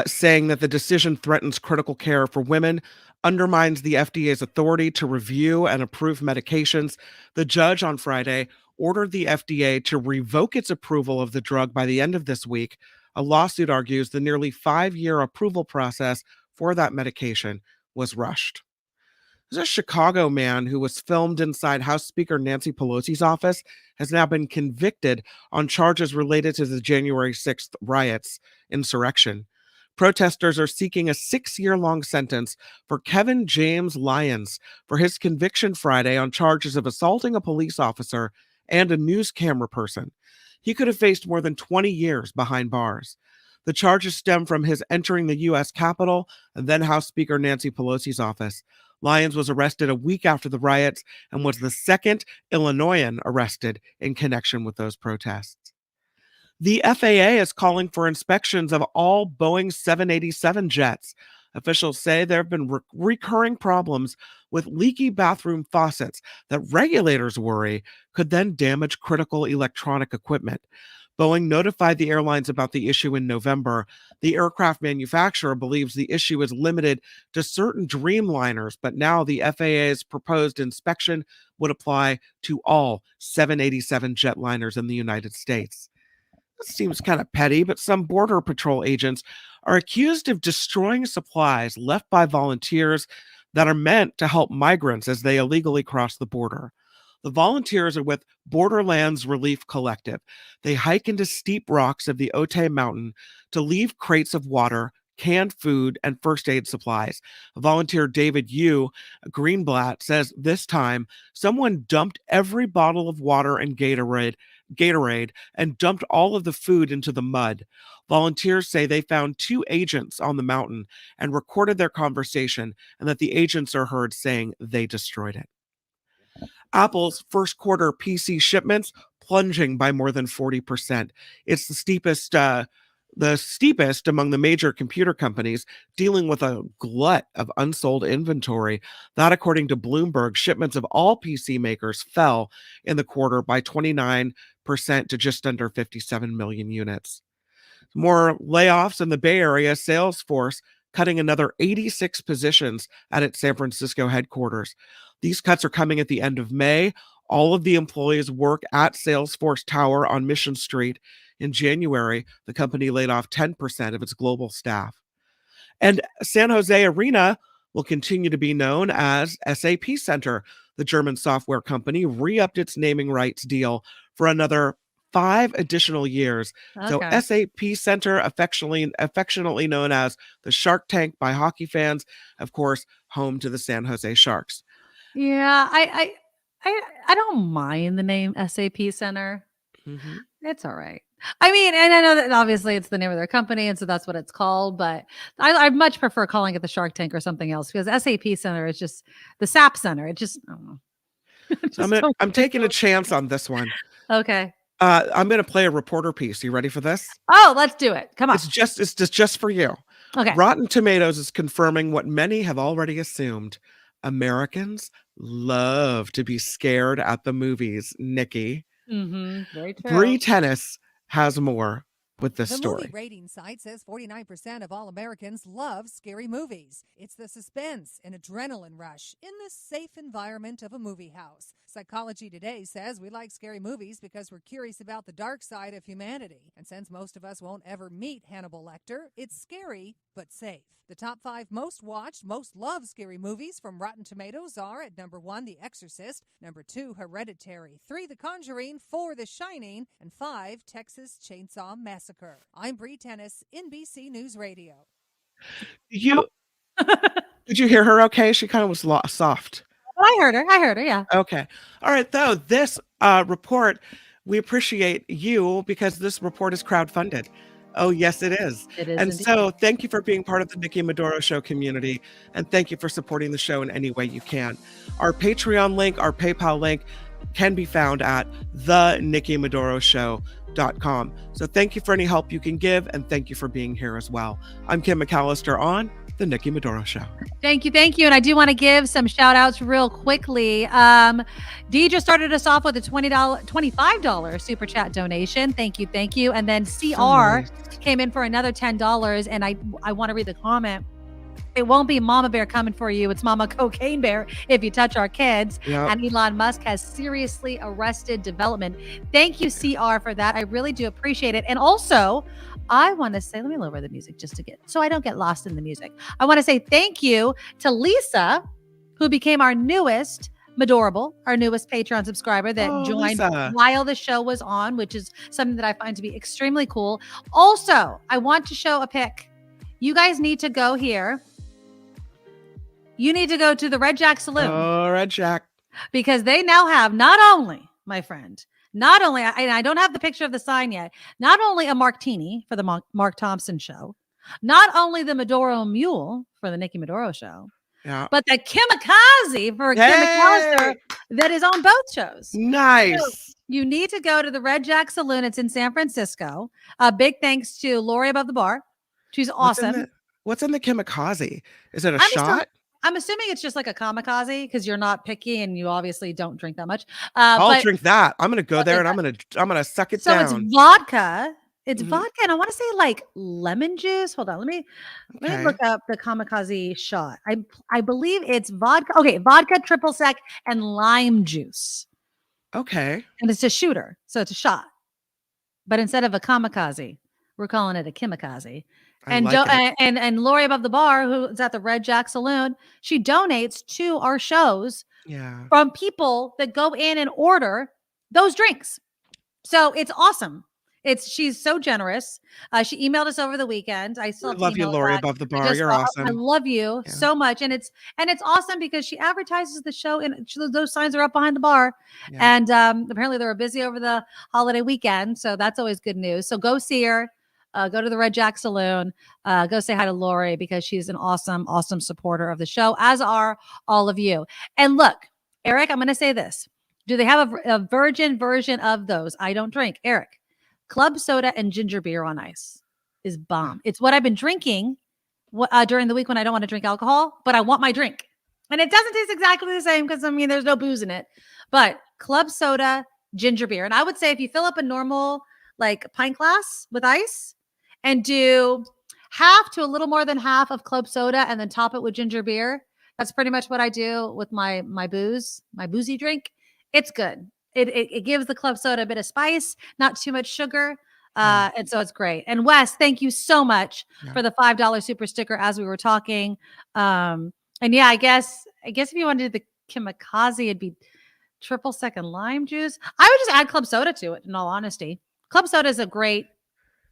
saying that the decision threatens critical care for women, undermines the FDA's authority to review and approve medications. The judge on Friday ordered the FDA to revoke its approval of the drug by the end of this week. A lawsuit argues the nearly 5-year approval process for that medication was rushed. There's a Chicago man who was filmed inside House Speaker Nancy Pelosi's office has now been convicted on charges related to the January 6th riots insurrection. Protesters are seeking a 6-year-long sentence for Kevin James Lyons for his conviction Friday on charges of assaulting a police officer and a news camera person. He could have faced more than 20 years behind bars. The charges stem from his entering the U.S. Capitol and then House Speaker Nancy Pelosi's office. Lyons was arrested a week after the riots and was the second Illinoisan arrested in connection with those protests. The FAA is calling for inspections of all Boeing 787 jets. Officials say there have been recurring problems with leaky bathroom faucets that regulators worry could then damage critical electronic equipment. Boeing notified the airlines about the issue in November. The aircraft manufacturer believes the issue is limited to certain Dreamliners, but now the FAA's proposed inspection would apply to all 787 jetliners in the United States. This seems kind of petty, but some Border Patrol agents are accused of destroying supplies left by volunteers that are meant to help migrants as they illegally cross the border. The volunteers are with Borderlands Relief Collective. They hike into steep rocks of the Otay Mountain to leave crates of water, canned food, and first aid supplies. Volunteer David Yu Greenblatt says this time someone dumped every bottle of water and Gatorade and dumped all of the food into the mud. Volunteers say they found 2 agents on the mountain and recorded their conversation, and that the agents are heard saying they destroyed it. Apple's first quarter PC shipments plunging by more than 40%. It's the steepest among the major computer companies, dealing with a glut of unsold inventory. That, according to Bloomberg, shipments of all PC makers fell in the quarter by 29% to just under 57 million units. More layoffs in the Bay Area. Salesforce cutting another 86 positions at its San Francisco headquarters. These cuts are coming at the end of May. All of the employees work at Salesforce Tower on Mission Street. In January, the company laid off 10% of its global staff. And San Jose Arena will continue to be known as SAP Center. The German software company re-upped its naming rights deal for another 5 additional years. Okay. So SAP Center, affectionately known as the Shark Tank by hockey fans, of course, home to the San Jose Sharks. Yeah, I don't mind the name SAP Center. Mm-hmm. It's all right. I mean, and I know that obviously it's the name of their company, and so that's what it's called, but I much prefer calling it the Shark Tank or something else, because SAP Center is just the SAP Center. It just, I don't know. I'm taking a chance on this one. Okay. I'm going to play a reporter piece. You ready for this? Oh, let's do it. Come on. It's just for you. Okay. Rotten Tomatoes is confirming what many have already assumed. Americans love to be scared at the movies, Nikki. Very true. Bree Tennis has more with this The story. movie rating site says 49% of all Americans love scary movies. It's the suspense and adrenaline rush in the safe environment of a movie house. Psychology Today says we like scary movies because we're curious about the dark side of humanity. And since most of us won't ever meet Hannibal Lecter, it's scary but safe. The top 5 most watched, most loved scary movies from Rotten Tomatoes are at number 1, The Exorcist, number 2, Hereditary, 3, The Conjuring, 4, The Shining, and 5, Texas Chainsaw Massacre. I'm Bree Tennis, NBC News Radio. Did you hear her okay? She kind of was soft. I heard her, yeah. Okay. All right, though, this report, we appreciate you because this report is crowdfunded. Oh, yes, it is. It is and indeed. So thank you for being part of the Nikki Medoro Show community, and thank you for supporting the show in any way you can. Our Patreon link, our PayPal link can be found at thenikkimedoroshow.com. So thank you for any help you can give, and thank you for being here as well. I'm Kim McAllister on The Nikki Medoro Show. Thank you. And I do want to give some shout outs real quickly. Deidre started us off with a $25 super chat donation. Thank you. And then CR came in for another $10. And I want to read the comment. It won't be Mama Bear coming for you. It's Mama Cocaine Bear if you touch our kids. Yep. And Elon Musk has seriously arrested development. Thank you, CR, for that. I really do appreciate it. And also, I want to say, let me lower the music just to so I don't get lost in the music. I want to say thank you to Lisa, who became our newest Medorable, our newest Patreon subscriber that joined Lisa. while the show was on, which is something that I find to be extremely cool. Also, I want to show a pic. You guys need to go here. You need to go to the Red Jack Saloon. Oh, Red Jack. Because they now have not only, my friend, and I don't have the picture of the sign yet, not only a Martini for the Mark Thompson Show, not only the Medoro Mule for the Nikki Medoro Show, but the Kimikaze for Kim McAllister that is on both shows. Nice. So you need to go to the Red Jack Saloon. It's in San Francisco. Big thanks to Lori above the bar. She's awesome. What's in the Kimikaze? Is it a shot? I'm assuming it's just like a kamikaze because you're not picky and you obviously don't drink that much. I'll drink that. I'm gonna go there and I'm gonna suck it down. So it's vodka. It's vodka, and I want to say like lemon juice. Hold on, let me look up the kamikaze shot. I believe it's vodka. Okay, vodka, triple sec, and lime juice. Okay, and it's a shooter, so it's a shot. But instead of a kamikaze, we're calling it a kimikaze. And Lori above the bar, who's at the Red Jack Saloon, she donates to our shows from people that go in and order those drinks. So it's awesome. She's so generous. She emailed us over the weekend. I still have to Love you, email Lori, back. above the bar. You're awesome. I love you so much, and it's awesome because she advertises the show, and those signs are up behind the bar. Yeah. And apparently they were busy over the holiday weekend, so that's always good news. So go see her. Go to the Red Jack Saloon. Go say hi to Lori because she's an awesome, awesome supporter of the show, as are all of you. And look, Eric, I'm going to say this. Do they have a virgin version of those? I don't drink. Eric, club soda and ginger beer on ice is bomb. It's what I've been drinking during the week when I don't want to drink alcohol, but I want my drink. And it doesn't taste exactly the same because, there's no booze in it. But club soda, ginger beer. And I would say if you fill up a normal pint glass with ice and do half to a little more than half of club soda and then top it with ginger beer, that's pretty much what I do with my boozy drink. It's good. It gives the club soda a bit of spice, not too much sugar. And so it's great. And Wes, thank you so much for the $5 super sticker as we were talking. And yeah, I guess if you wanted the kamikaze, it'd be triple second lime juice. I would just add club soda to it, in all honesty. Club soda is a great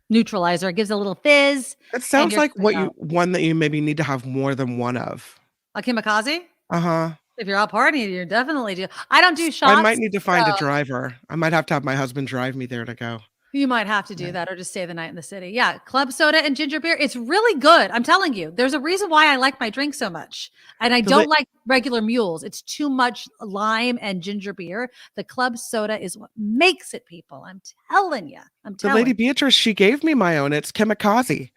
neutralizer. It gives a little fizz. It sounds like one that you maybe need to have more than one of. A kamikaze? Uh-huh. If you're out partying, you definitely do. I don't do shots. I might need to find a driver. I might have to have my husband drive me there to go. You might have to do that or just stay the night in the city. Yeah. Club soda and ginger beer. It's really good. I'm telling you, there's a reason why I like my drink so much. And I don't like regular mules. It's too much lime and ginger beer. The club soda is what makes it, people. I'm telling you. The Lady Beatrice, she gave me my own. It's kamikaze.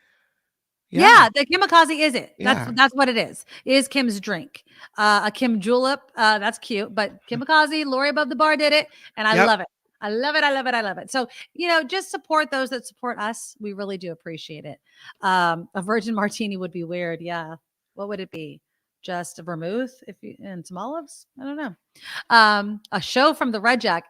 Yeah, the kamikaze is it. That's what it is. It is Kim's drink. A Kim julep. That's cute. But kamikaze, Lori above the bar did it. And I love it. I love it. I love it. I love it. So, just support those that support us. We really do appreciate it. A virgin martini would be weird. Yeah. What would it be? Just a vermouth and some olives? I don't know. A show from the Red Jack.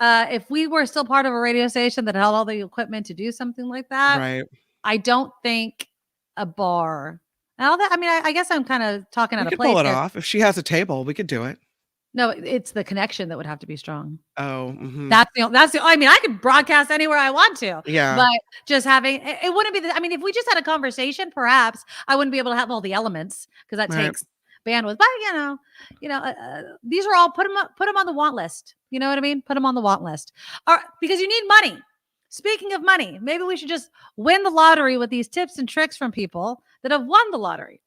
If we were still part of a radio station that had all the equipment to do something like that, right? I don't think a bar. And all that. I guess I'm kind of talking out of place. We could pull it off. If she has a table, we could do it. No, it's the connection that would have to be strong. Oh, that's the. I could broadcast anywhere I want to. Yeah. But just having it wouldn't be. If we just had a conversation, perhaps I wouldn't be able to have all the elements because that takes bandwidth. But these are all put them on the want list. You know what I mean? Put them on the want list. Because you need money. Speaking of money, maybe we should just win the lottery with these tips and tricks from people that have won the lottery.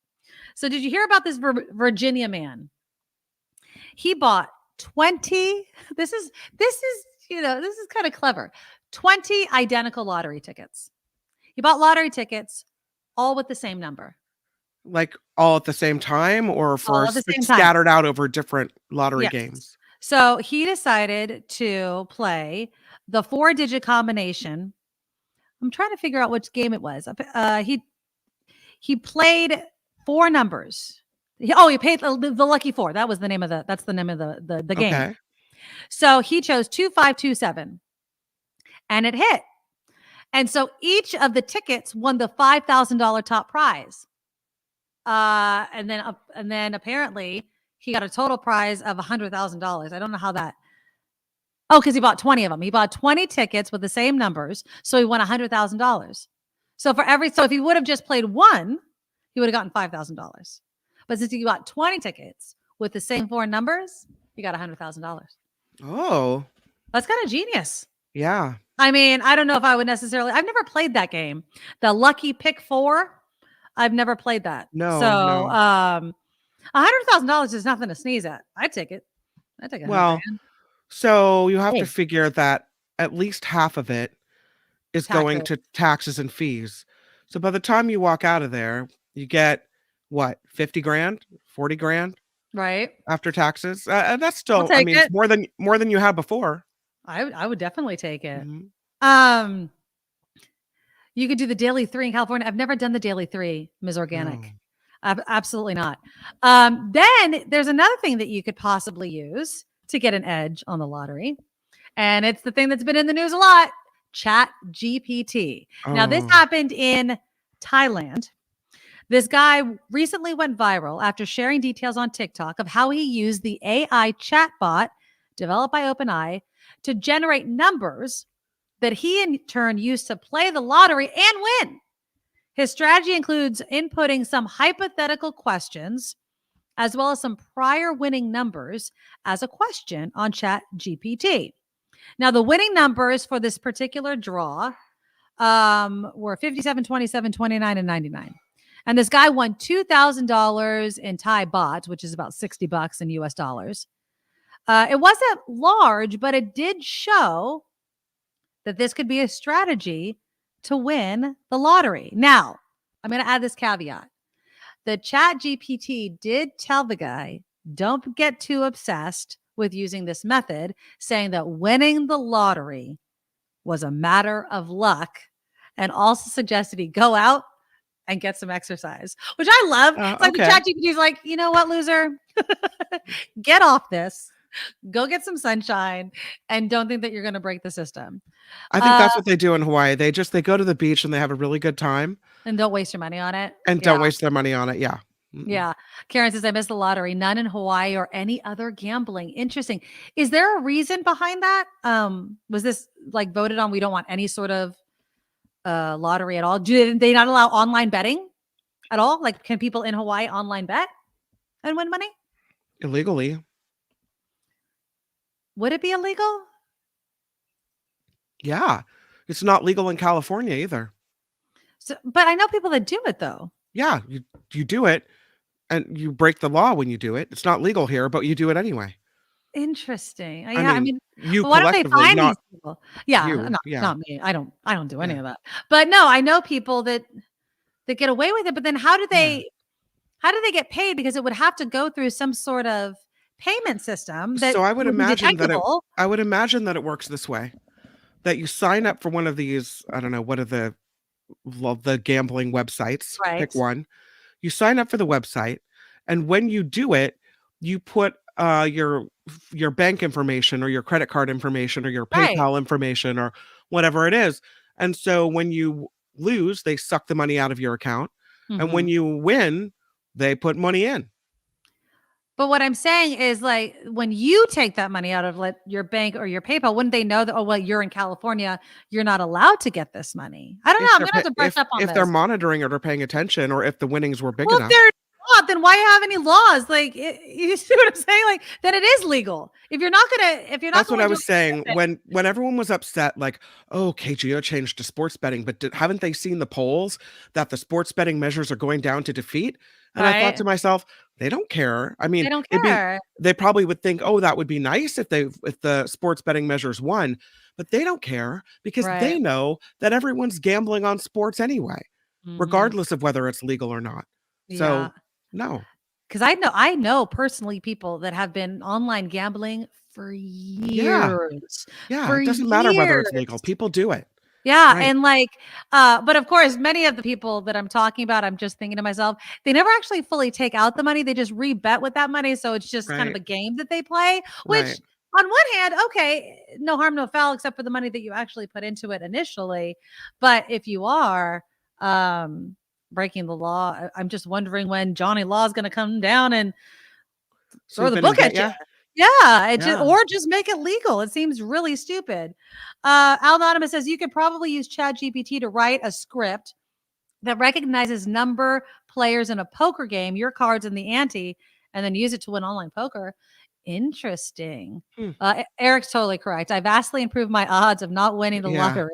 So did you hear about this Virginia man? He bought 20. This is kind of clever. 20 identical lottery tickets. He bought lottery tickets all with the same number. Like all at the same time or scattered out over different lottery games? So he decided to play the 4-digit combination. I'm trying to figure out which game it was. He played 4 numbers. He paid the lucky 4. That's the name of the game. Okay. So he chose 2527 and it hit. And so each of the tickets won the $5,000 top prize. And then apparently he got a total prize of $100,000. I don't know how that. Oh, because he bought 20 of them. He bought 20 tickets with the same numbers. So he won $100,000. So if he would have just played 1, he would have gotten $5,000. But since you got 20 tickets with the same 4 numbers, you got $100,000. Oh, that's kind of genius. Yeah. I don't know if I would necessarily. I've never played that game. The Lucky Pick 4. I've never played that. No. So, $100,000 is nothing to sneeze at. I'd take it. I'd take it. Well, so you have to figure that at least half of it is going to taxes and fees. So by the time you walk out of there, you get what, 50 grand, 40 grand, right? After taxes. That's still, it's more than you had before. I would definitely take it. Mm-hmm. You could do the Daily 3 in California. I've never done the Daily 3, Ms. Organic. No. Absolutely not. Then there's another thing that you could possibly use to get an edge on the lottery. And it's the thing that's been in the news a lot, Chat GPT. Now, this happened in Thailand. This guy recently went viral after sharing details on TikTok of how he used the AI chatbot developed by OpenAI to generate numbers that he in turn used to play the lottery and win. His strategy includes inputting some hypothetical questions as well as some prior winning numbers as a question on Chat GPT. Now, the winning numbers for this particular draw were 57, 27, 29, and 99. And this guy won $2,000 in Thai baht, which is about $60 in US dollars. It wasn't large, but it did show that this could be a strategy to win the lottery. Now, I'm going to add this caveat. The Chat GPT did tell the guy, don't get too obsessed with using this method, saying that winning the lottery was a matter of luck, and also suggested he go out and get some exercise, which I love. It's like the Chat GPT is like, you know what, loser? Get off this. Go get some sunshine and don't think that you're going to break the system. I think that's what they do in Hawaii. They go to the beach and they have a really good time. And don't waste your money on it. And don't waste their money on it. Yeah. Yeah. Karen says, I missed the lottery. None in Hawaii or any other gambling. Interesting. Is there a reason behind that? Was this like voted on? We don't want any sort of lottery at all. Do they not allow online betting at all? Like, can people in Hawaii online bet and win money? Illegally. Would it be illegal? Yeah. It's not legal in California either. So, but I know people that do it though. Yeah. You do it and you break the law when you do it. It's not legal here, but you do it anyway. Interesting. I mean you why don't they find not these people? Yeah, you, not me. I don't do any of that. But no, I know people that get away with it. But then how do they get paid? Because it would have to go through some sort of payment system. So I would imagine that it works this way: that you sign up for one of these. I don't know what are the gambling websites. Right. Pick one. You sign up for the website, and when you do it, you put your bank information or your credit card information or your PayPal information or whatever it is. And so when you lose, they suck the money out of your account. Mm-hmm. And when you win, they put money in. But what I'm saying is, like, when you take that money out of your bank or your PayPal, wouldn't they know that, oh, well, you're in California, you're not allowed to get this money? I don't know. I'm going to have to brush up on this. If they're monitoring it or paying attention, or if the winnings were big well, enough. If they're not, then why have any laws? Like, you see what I'm saying? Like, then it is legal. If you're not That's what I was saying. When everyone was upset, like, oh, KGO changed to sports betting, but haven't they seen the polls that the sports betting measures are going down to defeat? And I thought to myself, they don't care. I mean, they don't care. They probably would think, oh, that would be nice if the sports betting measures won, but they don't care because they know that everyone's gambling on sports anyway, regardless of whether it's legal or not. So no. Because I know personally people that have been online gambling for years. Yeah. For It doesn't matter whether it's years. legal. People do it. Yeah. Right. And but of course, many of the people that I'm talking about, I'm just thinking to myself, they never actually fully take out the money. They just rebet with that money. So it's just kind of a game that they play, which on one hand, okay, no harm, no foul, except for the money that you actually put into it initially. But if you are breaking the law, I'm just wondering when Johnny Law is going to come down and throw the book at you. Yeah, or just make it legal. It seems really stupid. Al Anonymous says you could probably use Chat GPT to write a script that recognizes number players in a poker game, your cards and the ante, and then use it to win online poker. Interesting. Eric's totally correct. I vastly improved my odds of not winning the lottery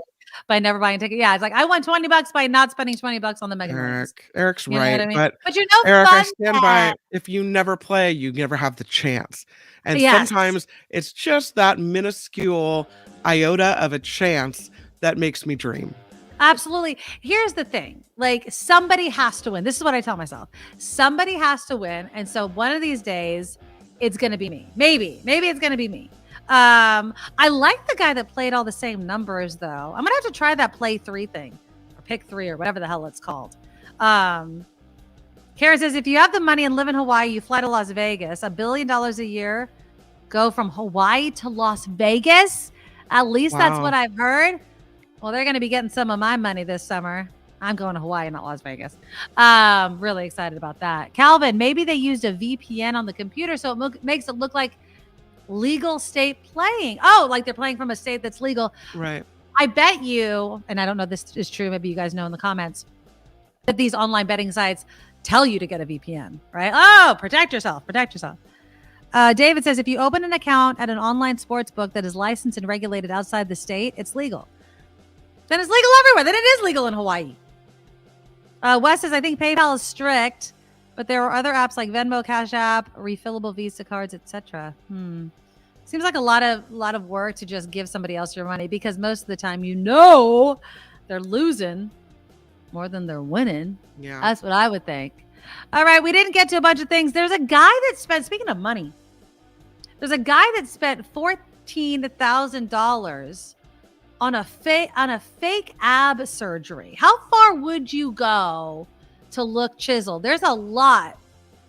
by never buying a ticket. Yeah, it's like I won $20 by not spending $20 on the Mega Millions. Eric's You know right. what I mean? But you know, Eric, I fun stand by. If you never play, you never have the chance. And sometimes it's just that minuscule iota of a chance that makes me dream. Absolutely. Here's the thing. Like, somebody has to win. This is what I tell myself. Somebody has to win. And so one of these days, it's going to be me. Maybe it's going to be me. I like the guy that played all the same numbers, though. I'm going to have to try that play 3 thing, or pick 3, or whatever the hell it's called. Karen says, if you have the money and live in Hawaii, you fly to Las Vegas, $1 billion a year, go from Hawaii to Las Vegas. At least that's what I've heard. Well, they're going to be getting some of my money this summer. I'm going to Hawaii, not Las Vegas. Really excited about that. Calvin, maybe they used a VPN on the computer, so it makes it look like legal state playing. Oh, like they're playing from a state that's legal. Right. I bet you, and I don't know if this is true, maybe you guys know in the comments, that these online betting sites tell you to get a VPN, right? Oh, protect yourself. David says, if you open an account at an online sports book that is licensed and regulated outside the state, it's legal. Then it's legal everywhere. Then it is legal in Hawaii. Wes says, I think PayPal is strict, but there are other apps like Venmo, Cash App, refillable Visa cards, etc. Seems like a lot of work to just give somebody else your money, because most of the time they're losing more than they're winning. Yeah. That's what I would think. All right, we didn't get to a bunch of things. There's a guy that spent, speaking of money, there's a guy that spent $14,000 on a fake ab surgery. How far would you go to look chiseled? There's a lot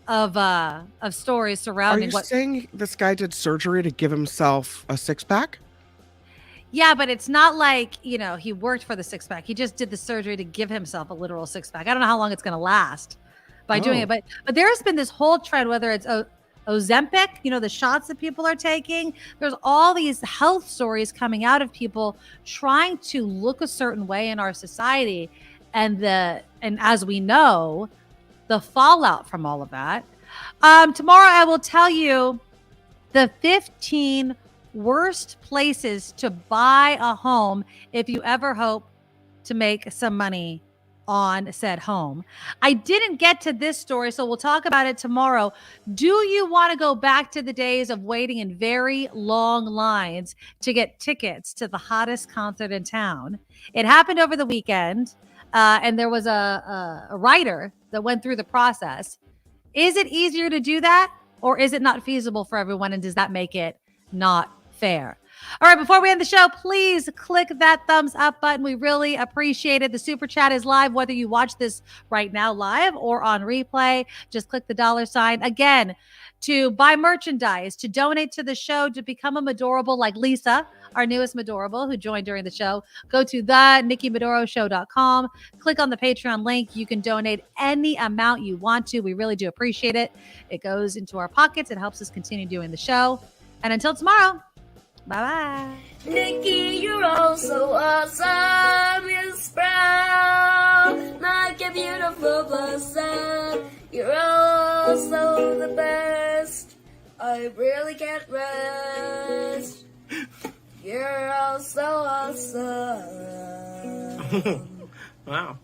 of stories surrounding. Are you saying this guy did surgery to give himself a six-pack? Yeah, but it's not like, he worked for the six-pack. He just did the surgery to give himself a literal six-pack. I don't know how long it's going to last by doing it. But there's been this whole trend, whether it's Ozempic, the shots that people are taking. There's all these health stories coming out of people trying to look a certain way in our society. And as we know, the fallout from all of that. Tomorrow, I will tell you the 15 worst places to buy a home if you ever hope to make some money on said home. I didn't get to this story, so we'll talk about it tomorrow. Do you want to go back to the days of waiting in very long lines to get tickets to the hottest concert in town? It happened over the weekend, and there was a writer that went through the process. Is it easier to do that, or is it not feasible for everyone, and does that make it not fair? All right, before we end the show, please click that thumbs up button. We really appreciate it. The super chat is live, whether you watch this right now live or on replay. Just click the $sign. Again, to buy merchandise, to donate to the show, to become a Medorable like Lisa, our newest Medorable who joined during the show, go to theNikkiMedoroShow.com. Click on the Patreon link. You can donate any amount you want to. We really do appreciate it. It goes into our pockets. It helps us continue doing the show. And until tomorrow, bye-bye. Nikki, you're all so awesome. You're proud, like a beautiful blossom. You're also the best. I really can't rest. You're all so awesome. Wow.